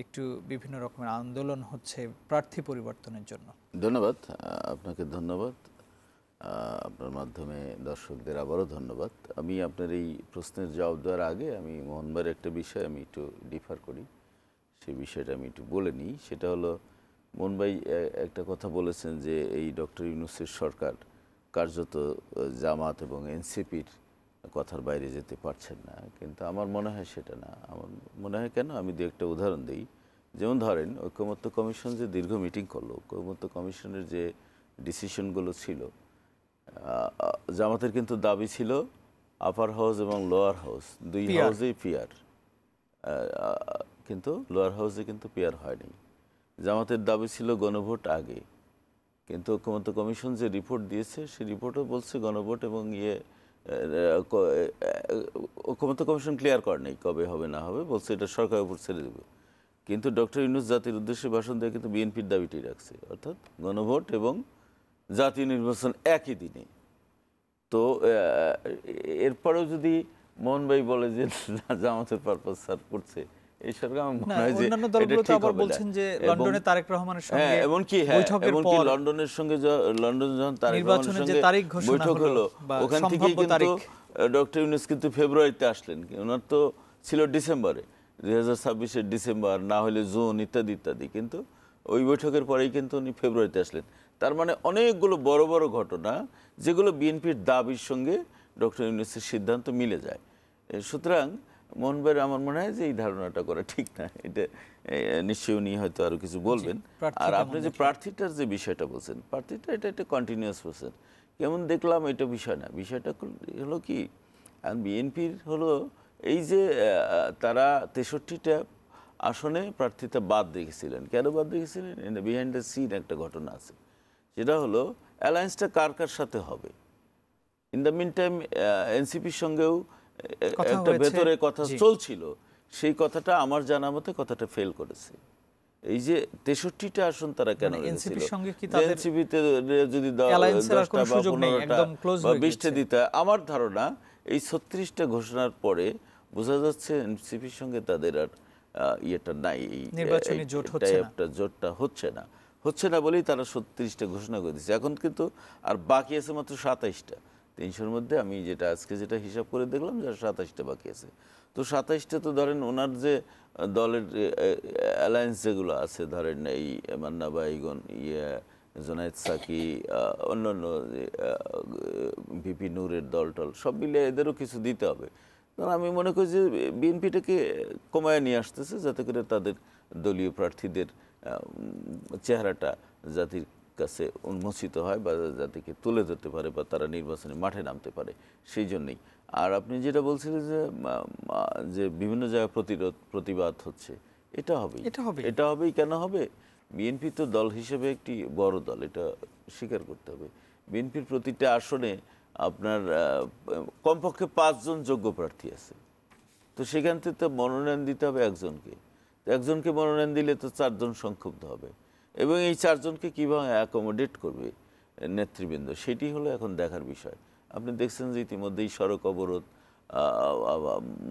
একটু বিভিন্ন রকমের আন্দোলন হচ্ছে প্রার্থী পরিবর্তনের জন্য। ধন্যবাদ আপনাকে, ধন্যবাদ আপনার মাধ্যমে দর্শকদের আবারও ধন্যবাদ। আমি আপনার এই প্রশ্নের জবাব দেওয়ার আগে আমি মোহনবাইয়ের একটা বিষয় আমি একটু ডিফার করি, সেই বিষয়টা আমি একটু বলে নিই। সেটা হলো, মোহনবাই একটা কথা বলেছেন যে এই ডক্টর ইউনূসের সরকার কার্যত জামাত এবং এনসিপির কথার বাইরে যেতে পারছেন না, কিন্তু আমার মনে হয় সেটা না। আমার মনে হয় কেন, আমি দু একটা উদাহরণ দিই। যেমন ধরেন, ঐকমত্য কমিশন যে দীর্ঘ মিটিং করলো, ঐকমত্য কমিশনের যে ডিসিশনগুলো ছিল, জামাতের কিন্তু দাবি ছিল আপার হাউস এবং লোয়ার হাউস দুই হাউসেই পিয়ার, কিন্তু লোয়ার হাউসে কিন্তু পিয়ার হয়নি। জামাতের দাবি ছিল গণভোট আগে, কিন্তু ঐকমত্য কমিশন যে রিপোর্ট দিয়েছে সেই রিপোর্টও বলছে গণভোট এবং ঐকমত্য কমিশন ক্লিয়ার করে নেই কবে হবে না হবে, বলছে এটা সরকারের উপর ছেড়ে দেবে। কিন্তু ডক্টর ইউনূস জাতির উদ্দেশ্যে ভাষণ দিয়ে কিন্তু বিএনপির দাবিটি রাখছে, অর্থাৎ গণভোট এবং জাতীয় নির্বাচন একই দিনে। তো এরপরেও যদি মোহনবাই বলে যে জামাতের পারপাস সার্ভ করছে এই সরকার, আমার মনে হয় যে অন্যান্য দলগুলো তো আবার বলছেন যে লন্ডনে তারেক রহমানের সঙ্গে বৈঠকের পর, লন্ডনের সঙ্গে লন্ডন যখন তারেক রহমানের সঙ্গে বৈঠক হলো, ওখান থেকেই কিন্তু ডক্টর ইউনূস কিন্তু ফেব্রুয়ারিতে আসলেন। ওনার তো ছিল ডিসেম্বরে, 2026-এর ডিসেম্বর, না হলে জুন, ইত্যাদি ইত্যাদি। কিন্তু ওই বৈঠকের পরেই কিন্তু উনি ফেব্রুয়ারিতে আসলেন। তার মানে অনেকগুলো বড় বড় ঘটনা যেগুলো বিএনপির দাবির সঙ্গে ডক্টর ইউনূসের সিদ্ধান্ত মিলে যায়। সুতরাং মোহন ভাইয়ের আমার মনে হয় যে এই ধারণাটা করা ঠিক না। এটা নিশ্চয়ই উনি হয়তো আরো কিছু বলবেন। আর আপনি যে প্রার্থীটার যে বিষয়টা বলছেন, প্রার্থীটা এটা একটা কন্টিনিউয়াস প্রসেস, কেমন দেখলাম এটা বিষয় না। বিষয়টা হলো কি, বিএনপির হলো এই যে তারা 63টা আসনে প্রার্থীতা বাদ রেখেছিলেন। কেন বাদ রেখেছিলেন? বিহাইন্ড দ্য সিন একটা ঘটনা আছে, সেটা হলো অ্যালায়েন্সটা কার কার সাথে হবে। ইন দ্য মিন টাইম এনসিপির সঙ্গেও একটা ভেতরে কথা চলছিল, সেই কথাটা আমার জানা মতে কথাটা ফেল করেছে। এই যে 63টা আসন তারা কেন রেখেছিল, এনসিপিতে যদি 10টা বা 15টা বা 20টা দিতে, আমার ধারণা এই 36টা ঘোষণার পরে বোঝা যাচ্ছে এনসিপির সঙ্গে তাদের আর ইয়েটা নাই, নির্বাচনী জোটটা হচ্ছে না বলেই তারা 36টা ঘোষণা করে দিচ্ছে। এখন কিন্তু আর বাকি আছে মাত্র 27টা। 300-র মধ্যে আমি যেটা হিসাব করে দেখলাম যে 27টা বাকি আছে। তো 27টা তো ধরেন ওনার যে দলের অ্যালায়েন্স যেগুলো আছে, ধরেন এই মান্না বাইগন, জোনায়েদ সাকি, অন্যান্য ভিপি নূরের দল সব মিলে এদেরও কিছু দিতে হবে। কারণ আমি মনে করি যে বিএনপিটাকে কমায় নিয়ে আসতেছে যাতে করে তাদের দলীয় প্রার্থীদের চেহারাটা জাতির কাছে উন্মোচিত হয় বা জাতিকে তুলে ধরতে পারে বা তারা নির্বাচনে মাঠে নামতে পারে, সেই জন্যই। আর আপনি যেটা বলছিলেন যে বিভিন্ন জায়গায় প্রতিবাদ হচ্ছে, এটা হবেই। কেন হবে? বিএনপি তো দল হিসেবে একটি বড় দল, এটা স্বীকার করতে হবে। বিএনপির প্রতিটা আসনে আপনার কমপক্ষে 5 জন যোগ্য প্রার্থী আছে। তো সেখান থেকে তো মনোনয়ন দিতে হবে একজনকে মনোনয়ন দিলে তো 4 জন সংক্ষুব্ধ হবে, এবং এই 4 জনকে কীভাবে অ্যাকোমোডেট করবে নেতৃবৃন্দ, সেটি হলো এখন দেখার বিষয়। আপনি দেখছেন যে ইতিমধ্যেই সড়ক অবরোধ,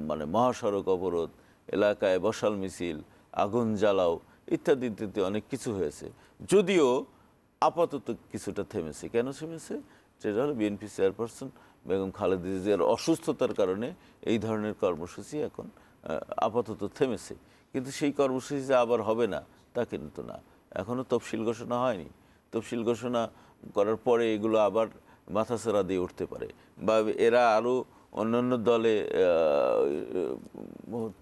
মানে মহাসড়ক অবরোধ, এলাকায় বসাল মিছিল, আগুন জ্বালাও ইত্যাদি অনেক কিছু হয়েছে, যদিও আপাতত কিছুটা থেমেছে। কেন থেমেছে? সেটা হলো বিএনপি চেয়ারপারসন বেগম খালেদা জিয়ার অসুস্থতার কারণে এই ধরনের কর্মসূচি এখন আপাতত থেমেছে। কিন্তু সেই কর্মসূচি যে আবার হবে না তা কিন্তু না, এখনও তফসিল ঘোষণা হয়নি। তফসিল ঘোষণা করার পরে এগুলো আবার মাথাছাড়া দিয়ে উঠতে পারে, বা এরা আরও অন্যান্য দলে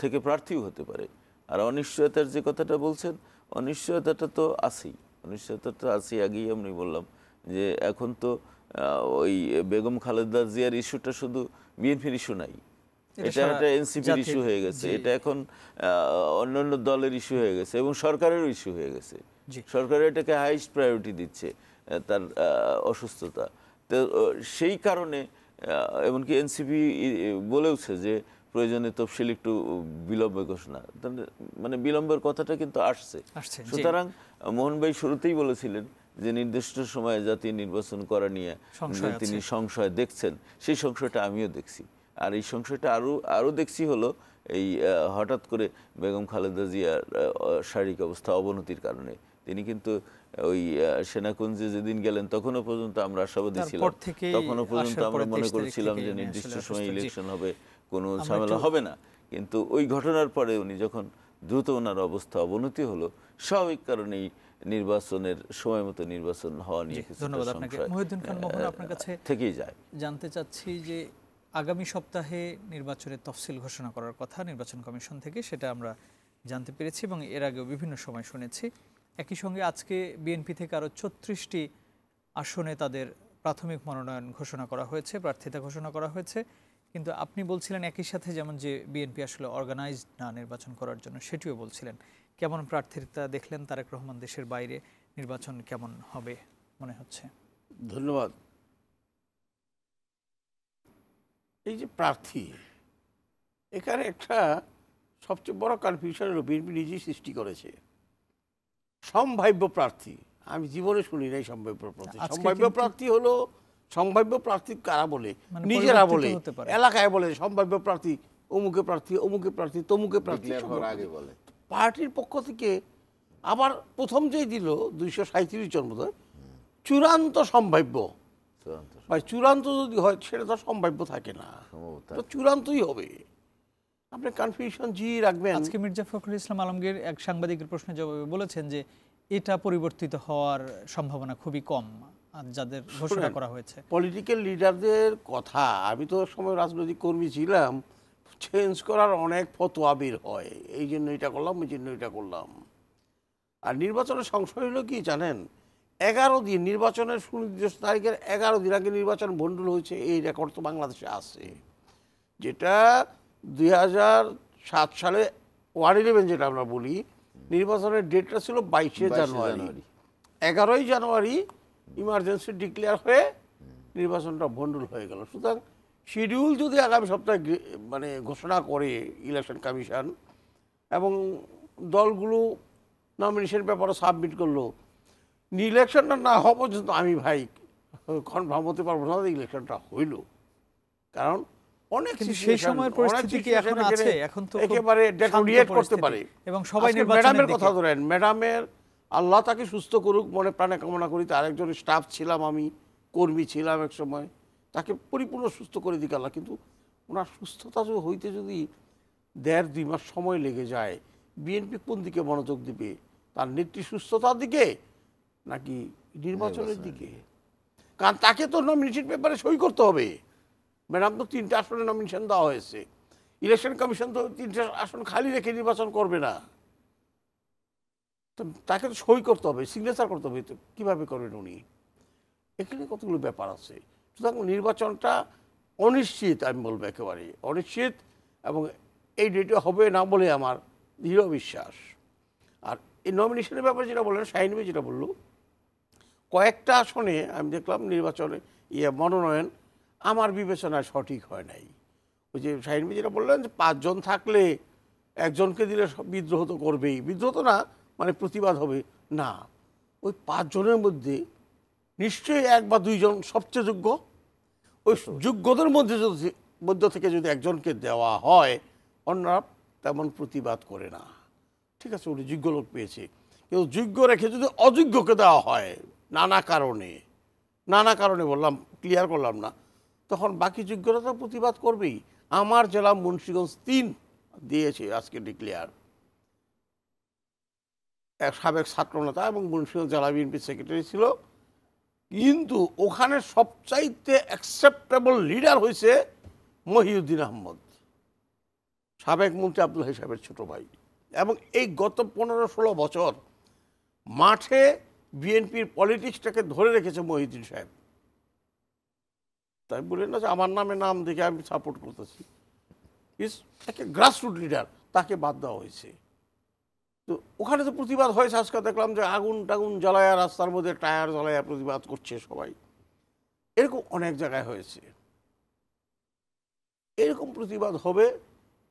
থেকে প্রার্থীও হতে পারে। আর অনিশ্চয়তার যে কথাটা বলছেন, অনিশ্চয়তাটা তো আছেই। আগেই আমি বললাম যে এখন তো ওই বেগম খালেদা জিয়ার ইস্যুটা শুধু বিএনপির ইস্যু নাই, এটা একটা এনসিপির ইস্যু হয়ে গেছে, এটা এখন অন্যান্য দলের ইস্যু হয়ে গেছে এবং সরকারেরও ইস্যু হয়ে গেছে। সরকার এটাকে হাইস্ট প্রায়োরিটি দিচ্ছে, তার অসুস্থতা। তো সেই কারণে এমনকি এনসিপি বলেওছে যে প্রয়োজনে তফসিল একটু বিলম্বে ঘোষণা, মানে বিলম্বের কথাটা কিন্তু আসছে। সুতরাং মোহন ভাই শুরুতেই বলেছিলেন যে নির্দিষ্ট সময়ে জাতীয় নির্বাচন করা নিয়ে তিনি সংশয় দেখছেন, সেই সংশয়টা আমিও দেখছি। আর এই সংশয়টা আরও দেখছি হলো এই হঠাৎ করে বেগম খালেদা জিয়ার শারীরিক অবস্থা অবনতির কারণে। তিনি কিন্তু ওই সেনাকুঞ্জে যেদিন গেলেন তখনও পর্যন্ত আমরা আশাবাদী ছিলাম, তখনও পর্যন্ত আমরা মনে করেছিলাম যে নির্দিষ্ট সময়ে ইলেকশন হবে, কোনো ঝামেলা হবে না। কিন্তু ওই ঘটনার পরে উনি যখন দ্রুত ওনার অবস্থা অবনতি হলো, স্বাভাবিক কারণেই নির্বাচনের সময় মতো নির্বাচন হওয়া নিয়ে ধন্যবাদ আপনাকে। মহিউদ্দিন খান মোহন, আপনার কাছে থেকেই যায় জানতে চাচ্ছি যে আগামী সপ্তাহে নির্বাচনের তফসিল ঘোষণা করার কথা নির্বাচন কমিশন থেকে, সেটা আমরা জানতে পেরেছি এবং এর আগেও বিভিন্ন সময় শুনেছি। একই সঙ্গে আজকে বিএনপি থেকে আরও 36টি আসনে তাদের প্রাথমিক মনোনয়ন ঘোষণা করা হয়েছে, প্রার্থিতা ঘোষণা করা হয়েছে। কিন্তু আপনি বলছিলেন একই সাথে যেমন যে বিএনপি আসলে অর্গানাইজড না নির্বাচন করার জন্য, সেটিও বলছিলেন। কেমন প্রার্থিতা দেখলেন তারেক রহমান? দেশের বাইরে নির্বাচন কেমন হবে মনে হচ্ছে? ধন্যবাদ। এই যে প্রার্থী, এখানে একটা সবচেয়ে বড় কনফিউশন হলো বিএনপি নিজেই সৃষ্টি করেছে। সম্ভাব্য প্রার্থী, আমি জীবনে শুনি নাই সম্ভাব্য প্রার্থী। সম্ভাব্য প্রার্থী হলো, সম্ভাব্য প্রার্থী কারা বলে? নিজেরা বলে, এলাকায় বলে সম্ভাব্য প্রার্থী অমুকে প্রার্থী, অমুকে প্রার্থী, তমুকে প্রার্থী আগে বলে। পার্টির পক্ষ থেকে আবার প্রথম যেই দিল 237 জন বোধ হয়, চূড়ান্ত সম্ভাব্য। ভাই চূড়ান্ত যদি হয় সেটা তো সম্ভাব্য থাকে না, তো চূড়ান্তই হবে। আপনি কনফিউশন জি রাখবেন। আজকে মির্জা ফখরুল ইসলাম আলমগীর এক সাংবাদিকের প্রশ্নের জবাবে বলেছেন যে এটা পরিবর্তিত হওয়ার সম্ভাবনা খুবই কম আর যাদের ঘোষণা করা হয়েছে। পলিটিক্যাল লিডারদের কথা, আমি তো এক সময় রাজনৈতিক কর্মী ছিলাম, চেঞ্জ করার অনেক ফতোয়া বের হয়, এই জন্য এটা করলাম, ওই জন্য এটা করলাম। আর নির্বাচনের সংশয় হলো কি জানেন, 11 দিন, নির্বাচনের সুনির্দিষ্ট তারিখের 11 দিন আগে নির্বাচন ভণ্ডুল হয়েছে, এই রেকর্ড তো বাংলাদেশে আছে। যেটা 2007 সালে 111 যেটা আমরা বলি, নির্বাচনের ডেটটা ছিল 22 জানুয়ারি। 11 জানুয়ারি ইমার্জেন্সি ডিক্লেয়ার হয়ে নির্বাচনটা ভণ্ডুল হয়ে গেল। সুতরাং শিডিউল যদি আগামী সপ্তাহে মানে ঘোষণা করে ইলেকশন কমিশন এবং দলগুলো নমিনেশন পেপারে সাবমিট করলো, ইলেকশনটা না হওয়া পর্যন্ত আমি ভাই কনফার্ম হতে পারবো না ইলেকশনটা হইল। কারণ অনেক সেই সময়ের পরিস্থিতি কি এখন আছে? এখন তো একেবারে রিয়েক্ট করতে পারে এবং সবাই ম্যাডামের কথা ধরেন, ম্যাডামের আল্লাহ তাকে সুস্থ করুক, মনে প্রাণে কামনা করি। তার একজন স্টাফ ছিলাম, আমি কর্মী ছিলাম এক সময়, তাকে পরিপূর্ণ সুস্থ করে দিক আল্লাহ। কিন্তু ওনার সুস্থতা হইতে যদি 1.5-2 মাস সময় লেগে যায়, বিএনপি কোন দিকে মনোযোগ দিবে? তার নেত্রী সুস্থতার দিকে নাকি নির্বাচনের দিকে? কারণ তাকে তো নমিনেশন পেপারে সই করতে হবে। ম্যাডাম তো 3টে আসনে নমিনেশন দেওয়া হয়েছে, ইলেকশন কমিশন তো 3টে আসন খালি রেখে নির্বাচন করবে না, তো তাকে তো সই করতে হবে, সিগনেচার করতে হবে। তো কীভাবে করবেন উনি? এখানে কতগুলো ব্যাপার আছে। সুতরাং নির্বাচনটা অনিশ্চিত, আমি বলবো একেবারে অনিশ্চিত, এবং এই ডেটে হবে না বলে আমার দৃঢ় বিশ্বাস। আর এই নমিনেশনের ব্যাপারে যেটা বললেন, শাহিন ভাই যেটা বললো, কয়েকটা আসনে আমি দেখলাম নির্বাচনে মনোনয়ন আমার বিবেচনায় সঠিক হয় নাই। ওই যে শাহিন ভাই যেটা বললেন যে 5 জন থাকলে একজনকে দিলে বিদ্রোহ তো করবেই, বিদ্রোহ তো না মানে প্রতিবাদ হবে না, ওই 5 জনের মধ্যে নিশ্চয়ই 1 বা 2 জন সবচেয়ে যোগ্য, ওই যোগ্যদের মধ্য থেকে যদি একজনকে দেওয়া হয়, অন্যরা তেমন প্রতিবাদ করে না। ঠিক আছে, উনি যোগ্য লোক পেয়েছে, কিন্তু যোগ্য রেখে যদি অযোগ্যকে দেওয়া হয় নানা কারণে বললাম, ক্লিয়ার করলাম না, তখন বাকি যোগ্যরা তো প্রতিবাদ করবেই। আমার জেলা মুন্সিগঞ্জ 3 দিয়েছে আজকে ডিক্লেয়ার, এক সাবেক ছাত্রনেতা এবং মুন্সিগঞ্জ জেলা বিএনপি সেক্রেটারি ছিল, কিন্তু ওখানে সবচাইতে অ্যাকসেপ্টেবল লিডার হয়েছে মহিউদ্দিন আহমদ, সাবেক মন্ত্রী আব্দুল হাই সাহেবের ছোট ভাই। এবং এই গত 15-16 বছর মাঠে বিএনপির পলিটিক্সটাকে ধরে রেখেছে মহিউদ্দিন সাহেব। তাই বলেন না যে আমার নাম দেখে আমি সাপোর্ট করতেছি, ইস একটা গ্রাসরুট লিডার, তাকে বাদ দেওয়া হয়েছে। তো ওখানে তো প্রতিবাদ হয়েছে, আজকে দেখলাম যে আগুন টাগুন জ্বালায়া, রাস্তার মধ্যে টায়ার জ্বালায়া প্রতিবাদ করছে সবাই, এরকম অনেক জায়গায় হয়েছে। এরকম প্রতিবাদ হবে,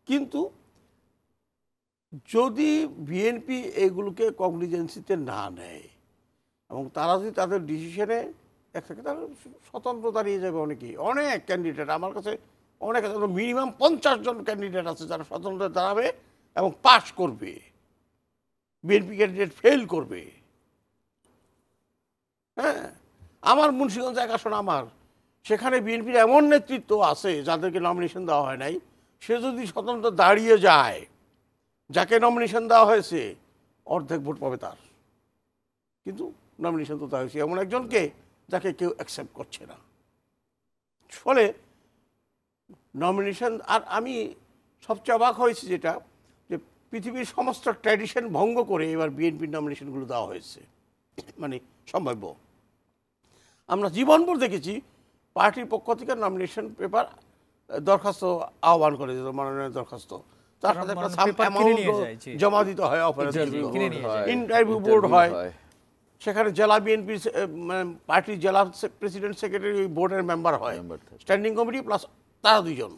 কিন্তু যদি বিএনপি এগুলোকে কগনিজেন্সিতে না নেয় এবং তারা যদি তাদের ডিসিশনে এক থাকে, তাহলে স্বতন্ত্র দাঁড়িয়ে যাবে অনেকেই। অনেক ক্যান্ডিডেট আমার কাছে, অনেক মিনিমাম 50 জন ক্যান্ডিডেট আছে যারা স্বতন্ত্র দাঁড়াবে এবং পাস করবে, বিএনপি ক্যান্ডিডেট ফেল করবে। হ্যাঁ, আমার মুন্সিগঞ্জ এক আসন আমার, সেখানে বিএনপির এমন নেতৃত্ব আছে যাদেরকে নমিনেশন দেওয়া হয় নাই, সে যদি স্বতন্ত্র দাঁড়িয়ে যায়, যাকে নমিনেশন দেওয়া হয়েছে অর্ধেক ভোট পাবে তার, কিন্তু নমিনেশন তো দেওয়া হয়েছে এমন একজনকে যাকে কেউ অ্যাকসেপ্ট করছে না। ফলে নমিনেশন, আর আমি সবচেয়ে অবাক হয়েছি যেটা, যে পৃথিবীর সমস্ত ট্র্যাডিশন ভঙ্গ করে এবার বিএনপির নমিনেশনগুলো দেওয়া হয়েছে, মানে সম্ভাব্য। আমরা জীবনভর দেখেছি পার্টির পক্ষ থেকে নমিনেশন পেপার দরখাস্ত আহ্বান করে যেত, মনোনয়নের দরখাস্ত, তার সাথে একটা সাম অ্যামাউন্ট জমা দিতে হয়, ইন্টারভিউ বোর্ড হয়, সেখানে জেলা বিএনপি পার্টির জেলা প্রেসিডেন্ট সেক্রেটারি ওই বোর্ডের মেম্বার হয়, স্ট্যান্ডিং কমিটি প্লাস তারা 2 জন।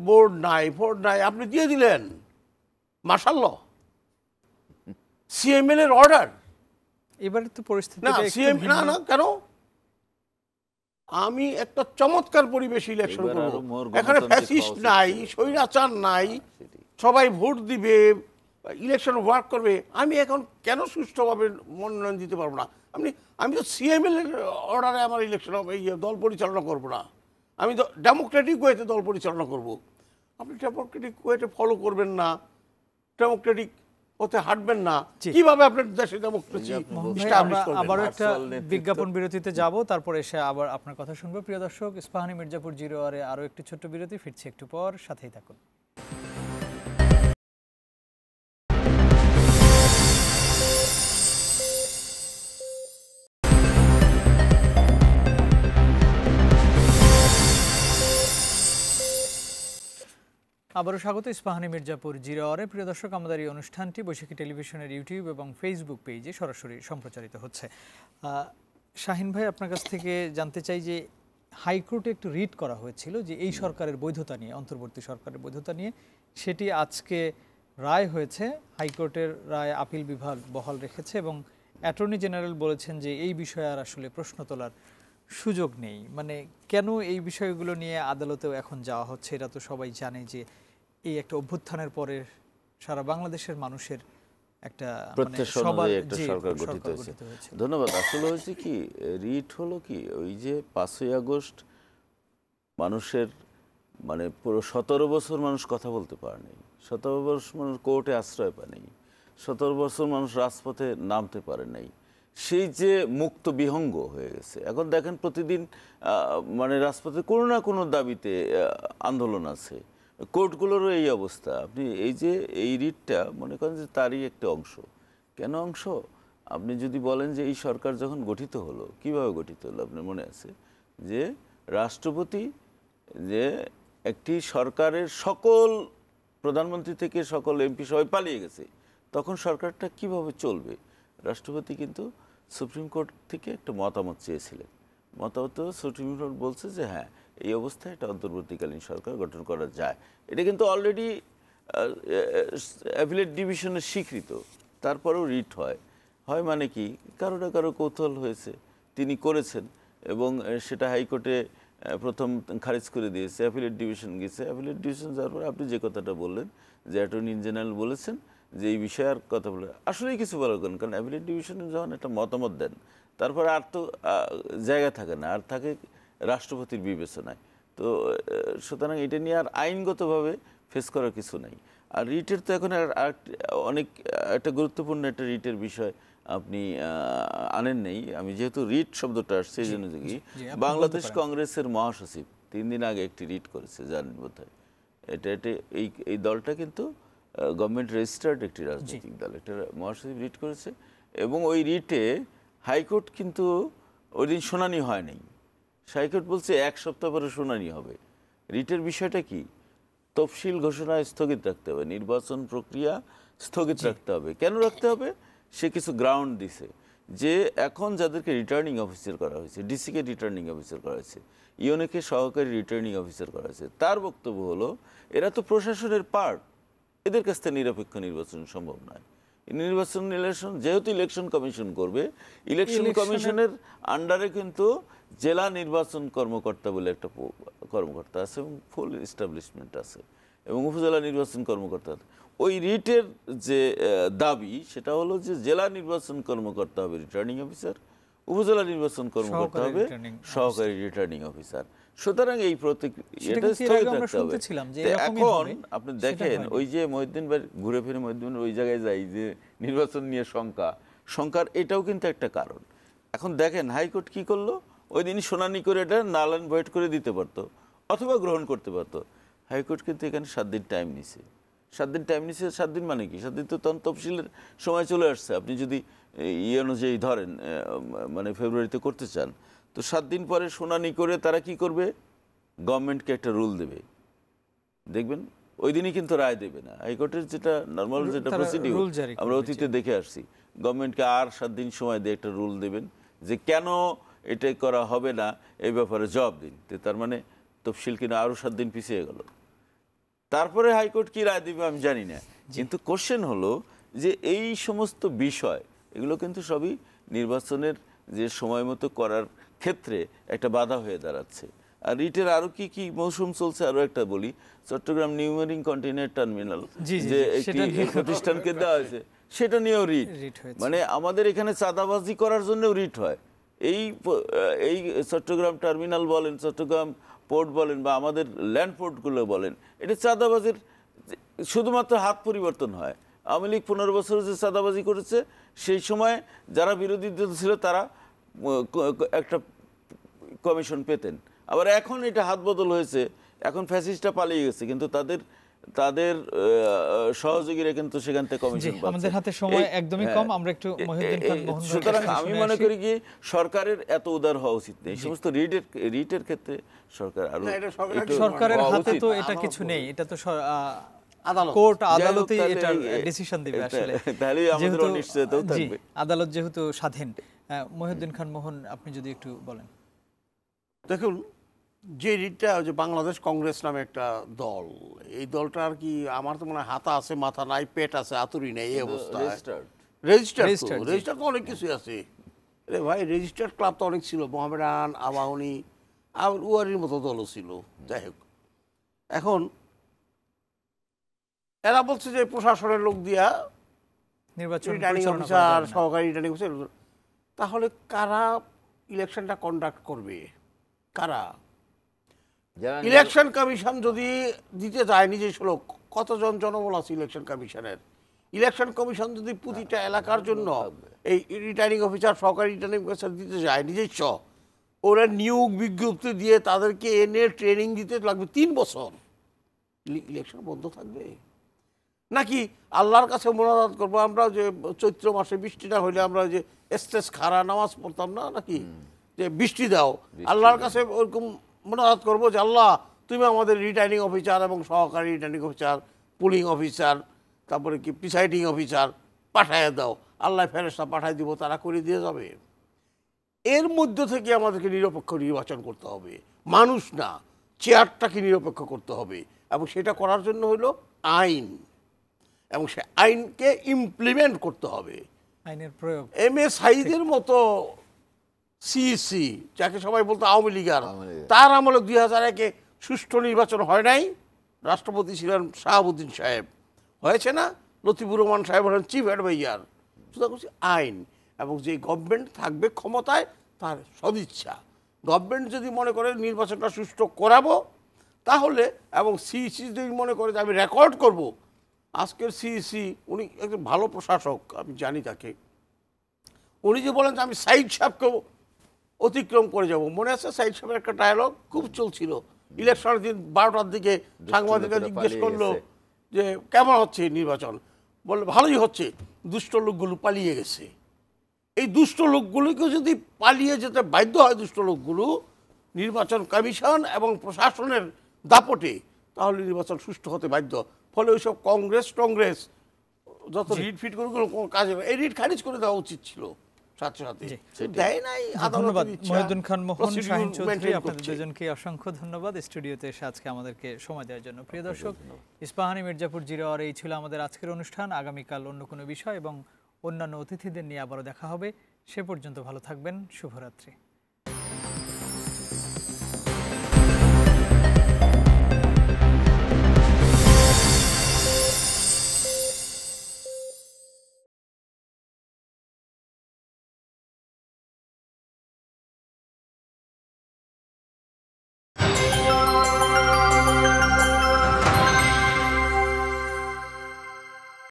বোর্ড নাই, ভোট নাই, আপনি দিয়ে দিলেন, মাশাআল্লাহ, সিএমএল এর অর্ডার। এবারে তো পরিস্থিতি না সিএম না কেন, আমি একটা চমৎকার পরিবেশ ইলেকশন করব, এখানে ফ্যাসিস্ট নাই, স্বৈরাচার নাই, সবাই ভোট দিবে, ইলেকশন ওয়ার্ক করবে। আমি এখন কেন সুষ্ঠুভাবে মনোনয়ন দিতে পারবো না? আমি তো সিএমএল এর অর্ডারে আমার ইলেকশন দল পরিচালনা করব না, আমি তো ডেমোক্রেটিক ওয়েতে দল পরিচালনা করব। আপনি ডেমোক্রেটিক ওয়েতে ফলো করবেন না, ডেমোক্রেটিক ওতে হাঁটবেন না, জি। কিভাবে আপনার দেশে ডেমোক্রেসি মোহন ভাই, establish আমরা করবেন? আবারও একটা ভার্চুয়াল নেতৃত্ব। বিজ্ঞাপন বিরতিতে যাব, তারপর এসে আবার আপনার কথা শুনবো। প্রিয় দর্শক, ইস্পাহানি মির্জাপুর 0 আওয়ারে আরও একটি ছোট্ট বিরতি, ফিরছি একটু পর, সাথেই থাকুন। আবারও স্বাগত ইস্পাহানি মির্জাপুর 0 আওয়ারে। প্রিয় দর্শক, আমাদের এই অনুষ্ঠানটি বৈশাখী টেলিভিশনের ইউটিউব এবং ফেসবুক পেজে সরাসরি সম্প্রচারিত হচ্ছে। শাহিন ভাই, আপনার কাছ থেকে জানতে চাই যে হাইকোর্টে একটু রিট করা হয়েছিল যে এই সরকারের বৈধতা নিয়ে, অন্তর্বর্তী সরকারের বৈধতা নিয়ে, সেটি আজকে রায় হয়েছে। হাইকোর্টের রায় আপিল বিভাগ বহাল রেখেছে এবং অ্যাটর্নি জেনারেল বলেছেন যে এই বিষয়ে আর আসলে প্রশ্ন তোলার সুযোগ নেই। মানে কেন এই বিষয়গুলো নিয়ে আদালতেও এখন যাওয়া হচ্ছে? এটা তো সবাই জানে যে এই একটা অভ্যুত্থানের পরে সারা বাংলাদেশের মানুষের একটা প্রত্যাশা অনুযায়ী একটা সরকার গঠিত হয়েছে। ধন্যবাদ। আসলে হয়েছে কি, রিট হলো কি, ওই যে 5ই আগস্ট মানুষের মানে পুরো 17 বছর মানুষ কথা বলতে পারেনি, 17 বছর মানুষ কোর্টে আশ্রয় পায়নি, 17 বছর মানুষ রাজপথে নামতে পারে নাই। সেই যে মুক্ত বিহঙ্গ হয়ে গেছে। এখন দেখেন প্রতিদিন মানে রাজপথে কোনো না কোনো দাবিতে আন্দোলন আছে, কোর্টগুলোরও এই অবস্থা। আপনি এই যে এই রিটটা মনে করেন যে তারই একটা অংশ। কেন অংশ? আপনি যদি বলেন যে এই সরকার যখন গঠিত হলো, কিভাবে গঠিত হলো আপনার মনে আছে যে রাষ্ট্রপতি যে একটি সরকারের সকল প্রধানমন্ত্রী থেকে সকল এমপি সবাই পালিয়ে গেছে, তখন সরকারটা কিভাবে চলবে? রাষ্ট্রপতি কিন্তু সুপ্রিম কোর্ট থেকে একটা মতামত চেয়েছিলেন। মতামত সুপ্রিম কোর্ট বলছে যে হ্যাঁ, এই অবস্থায় একটা অন্তর্বর্তীকালীন সরকার গঠন করা যায়। এটা কিন্তু অলরেডি অ্যাপিলেট ডিভিশনের স্বীকৃত। তারপরেও রিট হয় মানে কি, কারো না কারো কৌতূহল হয়েছে, তিনি করেছেন এবং সেটা হাইকোর্টে প্রথম খারিজ করে দিয়েছে, অ্যাপিলেট ডিভিশন গেছে। অ্যাপিলেট ডিভিশন যাওয়ার পরে আপনি যে কথাটা বললেন যে অ্যাটর্নি জেনারেল বলেছেন যে এই বিষয়ে আর কথা বলে আসলেই কিছু বলার করেন, কারণ অ্যাপিলেট ডিভিশনে যখন একটা মতামত দেন তারপরে আর তো জায়গা থাকে না, আর থাকে রাষ্ট্রপতির বিবেচনায়। তো সুতরাং এটা নিয়ে আর আইনগতভাবে ফেস করার কিছু নাই। আর রিটের তো এখন অনেক একটা গুরুত্বপূর্ণ একটা রিটের বিষয় আপনি আনেন নেই। আমি যেহেতু রিট শব্দটা আসছে এই জন্য দেখি, বাংলাদেশ কংগ্রেসের মহাসচিব 3 দিন আগে একটি রিট করেছে, জানেন বোধহয়। এটা এই দলটা কিন্তু গভর্নমেন্ট রেজিস্টার্ড একটি রাজনৈতিক দল, একটা মহাসচিব রিট করেছে এবং ওই রিটে হাইকোর্ট কিন্তু ওই দিন শুনানি হয় নাই। হাইকোর্ট বলছে 1 সপ্তাহ পরে শুনানি হবে। রিটের বিষয়টা কি? তফসিল ঘোষণা স্থগিত রাখতে হবে, নির্বাচন প্রক্রিয়া স্থগিত রাখতে হবে। কেন রাখতে হবে? সে কিছু গ্রাউন্ড দিছে যে এখন যাদেরকে রিটার্নিং অফিসার করা হয়েছে, ডিসিকে রিটার্নিং অফিসার করা হয়েছে, ইউনেকে সহকারী রিটার্নিং অফিসার করা হয়েছে, তার বক্তব্য হলো এরা তো প্রশাসনের পার্ট, এদের কাছ থেকে নিরপেক্ষ নির্বাচন সম্ভব নয়। ইলেকশন যেহেতু ইলেকশন কমিশন করবে, ইলেকশন কমিশনের আন্ডারে কিন্তু জেলা নির্বাচন কর্মকর্তা বলে একটা কর্মকর্তা আছে এবং ফুল এস্টাবলিশমেন্ট আছে এবং উপজেলা নির্বাচন কর্মকর্তা। ওই রিটের যে দাবি সেটা হলো যে জেলা নির্বাচন কর্মকর্তা হবে রিটার্নিং অফিসার, উপজেলা নির্বাচন কর্মকর্তা হবে সহকারী রিটার্নিং অফিসার। সুতরাং এই প্রতিক্রিয়াটা স্থগিত রাখতে হবে। এখন আপনি দেখেন ওই যে মহিউদ্দিন ভাই ঘুরে ফিরে মহিউদ্দিন ওই জায়গায় যাই যে নির্বাচন নিয়ে শঙ্কার এটাও কিন্তু একটা কারণ। এখন দেখেন হাইকোর্ট কি করলো, ওই দিনই শুনানি করে এটা নাল অ্যান্ড ভয়েড করে দিতে পারতো অথবা গ্রহণ করতে পারতো। হাইকোর্ট কিন্তু এখানে 7 দিন টাইম নিছে। 7 দিন টাইম নিছে, 7 দিন মানে কি? 7 দিন তো তখন তফসিলের সময় চলে আসছে। আপনি যদি অনুযায়ী ধরেন মানে ফেব্রুয়ারিতে করতে চান, তো 7 দিন পরে শুনানি করে তারা কি করবে? গভর্নমেন্টকে একটা রুল দেবে। দেখবেন ওই দিনই কিন্তু রায় দেবে না। হাইকোর্টের যেটা নর্মাল যেটা প্রসিডিউর আমরা অতীতে দেখে আসছি, গভর্নমেন্টকে আর 7 দিন সময় দিয়ে একটা রুল দেবেন যে কেন এটা করা হবে না এই ব্যাপারে জবাব দিন। তার মানে তফসিল কিনা আরও 7 দিন পিছিয়ে গেল। তারপরে হাইকোর্ট কি রায় দিবে আমি জানি না, কিন্তু কোশ্চেন হলো যে এই সমস্ত বিষয় এগুলো কিন্তু সবই নির্বাচনের যে সময় মতো করার ক্ষেত্রে একটা বাধা হয়ে দাঁড়াচ্ছে। আর রিটের আরও কি কি মৌসুম চলছে আরও একটা বলি, Chattogram new marine container terminal যে একটি প্রতিষ্ঠানকে দেওয়া হয়েছে সেটা নিয়েও রিট। মানে আমাদের এখানে চাঁদাবাজি করার জন্যও রিট হয়। এই চট্টগ্রাম টার্মিনাল বলেন, চট্টগ্রাম পোর্ট বলেন বা আমাদের ল্যান্ড পোর্টগুলো বলেন, এটা চাঁদাবাজের শুধুমাত্র হাত পরিবর্তন হয়। আওয়ামী লীগ 15 বছর যে চাঁদাবাজি করেছে, সেই সময় যারা বিরোধী দল ছিল তারা একটা কমিশন পেতেন। আবার এখন এটা হাত বদল হয়েছে, এখন ফ্যাসিস্টটা পালিয়ে গেছে, কিন্তু তাদের তাদের সহযোগীরা কিন্তু সেখান থেকে কমিশন পাচ্ছে। আমাদের হাতে সময় একদমই কম, আমরা একটু মহিউদ্দিন খান মোহন ভাইয়ের সুতরাং কাছে আমি শুনে মনে আসি। করি কি সরকারের এত উদার হওয়া উচিত নেই। এই সমস্ত রিটের ক্ষেত্রে সরকার আরো না, এটা সরকারের একটু সরকারের হওয়া হাতে উচিত। তো এটা কিছু নেই, এটা তো আদালত। কোর্ট যাই হোক, আদালতই তাহলে এটার এই- ডিসিশন দিবে আসলে। তাহলেই আমাদের যেহেতু অনিশ্চয়তাও জি, থাকবে। আদালত যেহেতু স্বাধীন। মহিউদ্দিন খান মোহন, আপনি যদি একটু বলেন। দেখুন, যে রিটটা যে বাংলাদেশ কংগ্রেস নামে একটা দল, এই দলটা আর কি আমার তো মনে হয় হাতা আছে মাথা নাই, পেট আছে আতুরি নেই, এই অবস্থা। Registered। রেজিস্টার Registered, জি। রেজিস্টার তো অনেক কিছু আছে রে ভাই, রেজিস্টার্ড ক্লাব তো অনেক ছিল, মোহামেডান, আবাহনী, আর উয়ারির মতো দলও ছিল। যাই হোক, এখন এরা বলছে যে প্রশাসনের লোক দিয়া নির্বাচন রিটার্নিং পরিচালনা করা অফিসার, যাবে না। সহকারী রিটার্নিং অফিসার, তাহলে কারা ইলেকশনটা কন্ডাক্ট করবে? কারা? যারা ইলেকশন কমিশন যদি দিতে যায় নিজস্ব লোক, কতজন জনবল আছে ইলেকশন কমিশনের? ইলেকশন কমিশন যদি প্রতিটা এলাকার জন্য এই রিটার্নিং অফিসার, সহকারী রিটার্নিং অফিসার দিতে যায় নিজস্ব, ওরা নিয়োগ বিজ্ঞপ্তি দিয়ে তাদেরকে এনে ট্রেনিং দিতে লাগবে 3 বছর। ইলেকশন বন্ধ থাকবে নাকি? আল্লাহর কাছে মোনাজাত করবো আমরা, যে চৈত্র মাসে বৃষ্টিটা হইলে আমরা যে এস্তেস খারা নামাজ পড়তাম না নাকি, যে বৃষ্টি দাও, আল্লাহর কাছে ওরকম মোনাজাত করবো যে আল্লাহ তুমি আমাদের রিটার্নিং অফিসার এবং সহকারী রিটার্নিং অফিসার, পুলিং অফিসার, তারপরে কি প্রিসাইডিং অফিসার পাঠায় দাও, আল্লাহ ফেরেশতা পাঠায় দিব, তারা করে দিয়ে যাবে? এর মধ্য থেকে আমাদেরকে নিরপেক্ষ নির্বাচন করতে হবে, মানুষ না, চেয়ারটাকে নিরপেক্ষ করতে হবে, এবং সেটা করার জন্য হলো আইন, এবং সে আইনকে ইমপ্লিমেন্ট করতে হবে। আইনের প্রয়োগ। এম এ সাইদের মতো সিইসি, যাকে সবাই বলতো আওয়ামী লীগার, তার আমলে 2001-এ সুষ্ঠু নির্বাচন হয় নাই, রাষ্ট্রপতি ছিলেন শাহাবুদ্দিন সাহেব, হয়েছে না? লতিফুর রহমান সাহেব হলেন চিফ অ্যাডভাইজার। সুতরাং হচ্ছে আইন, এবং যে গভর্নমেন্ট থাকবে ক্ষমতায় তার সদিচ্ছা। গভর্নমেন্ট যদি মনে করে নির্বাচনটা সুষ্ঠু করাবো তাহলে, এবং সিইসি যদি মনে করে যে আমি রেকর্ড করব, আজকের সিইসি উনি একজন ভালো প্রশাসক, আমি জানি তাকে, উনি যে বলেন যে আমি সাইদ সাহেবকেও অতিক্রম করে যাব, মনে আছে সাইদ সাহেবের একটা ডায়ালগ খুব চলছিল ইলেকশনের দিন 12টার দিকে, সাংবাদিকরা জিজ্ঞেস করলো যে কেমন হচ্ছে নির্বাচন, বললে ভালোই হচ্ছে, দুষ্ট লোকগুলো পালিয়ে গেছে। এই দুষ্ট লোকগুলোকে যদি পালিয়ে যেতে বাধ্য হয় দুষ্ট লোকগুলো নির্বাচন কমিশন এবং প্রশাসনের দাপটে, তাহলে নির্বাচন সুষ্ঠু হতে বাধ্য। ফলে ওইসব কংগ্রেস যত রিট ফিট করে কোনো কাজে, এই রিট খারিজ করে দেওয়া উচিত ছিল সাথে সাথে, দেয় নাই। ধন্যবাদ মহিউদ্দিন খান মোহন, procedure শাহিন চৌধুরী, maintain আপনাদের করছে। দুজনকে অসংখ্য ধন্যবাদ স্টুডিওতে এসে আজকে আমাদেরকে সময় দেওয়ার জন্য। প্রিয় দর্শক, ইস্পাহানি মির্জাপুর 0 আওয়ার এই ছিল আমাদের আজকের অনুষ্ঠান। আগামীকাল অন্য কোনো বিষয় এবং অন্যান্য অতিথিদের নিয়ে আবারও দেখা হবে। সে পর্যন্ত ভালো থাকবেন। শুভরাত্রি।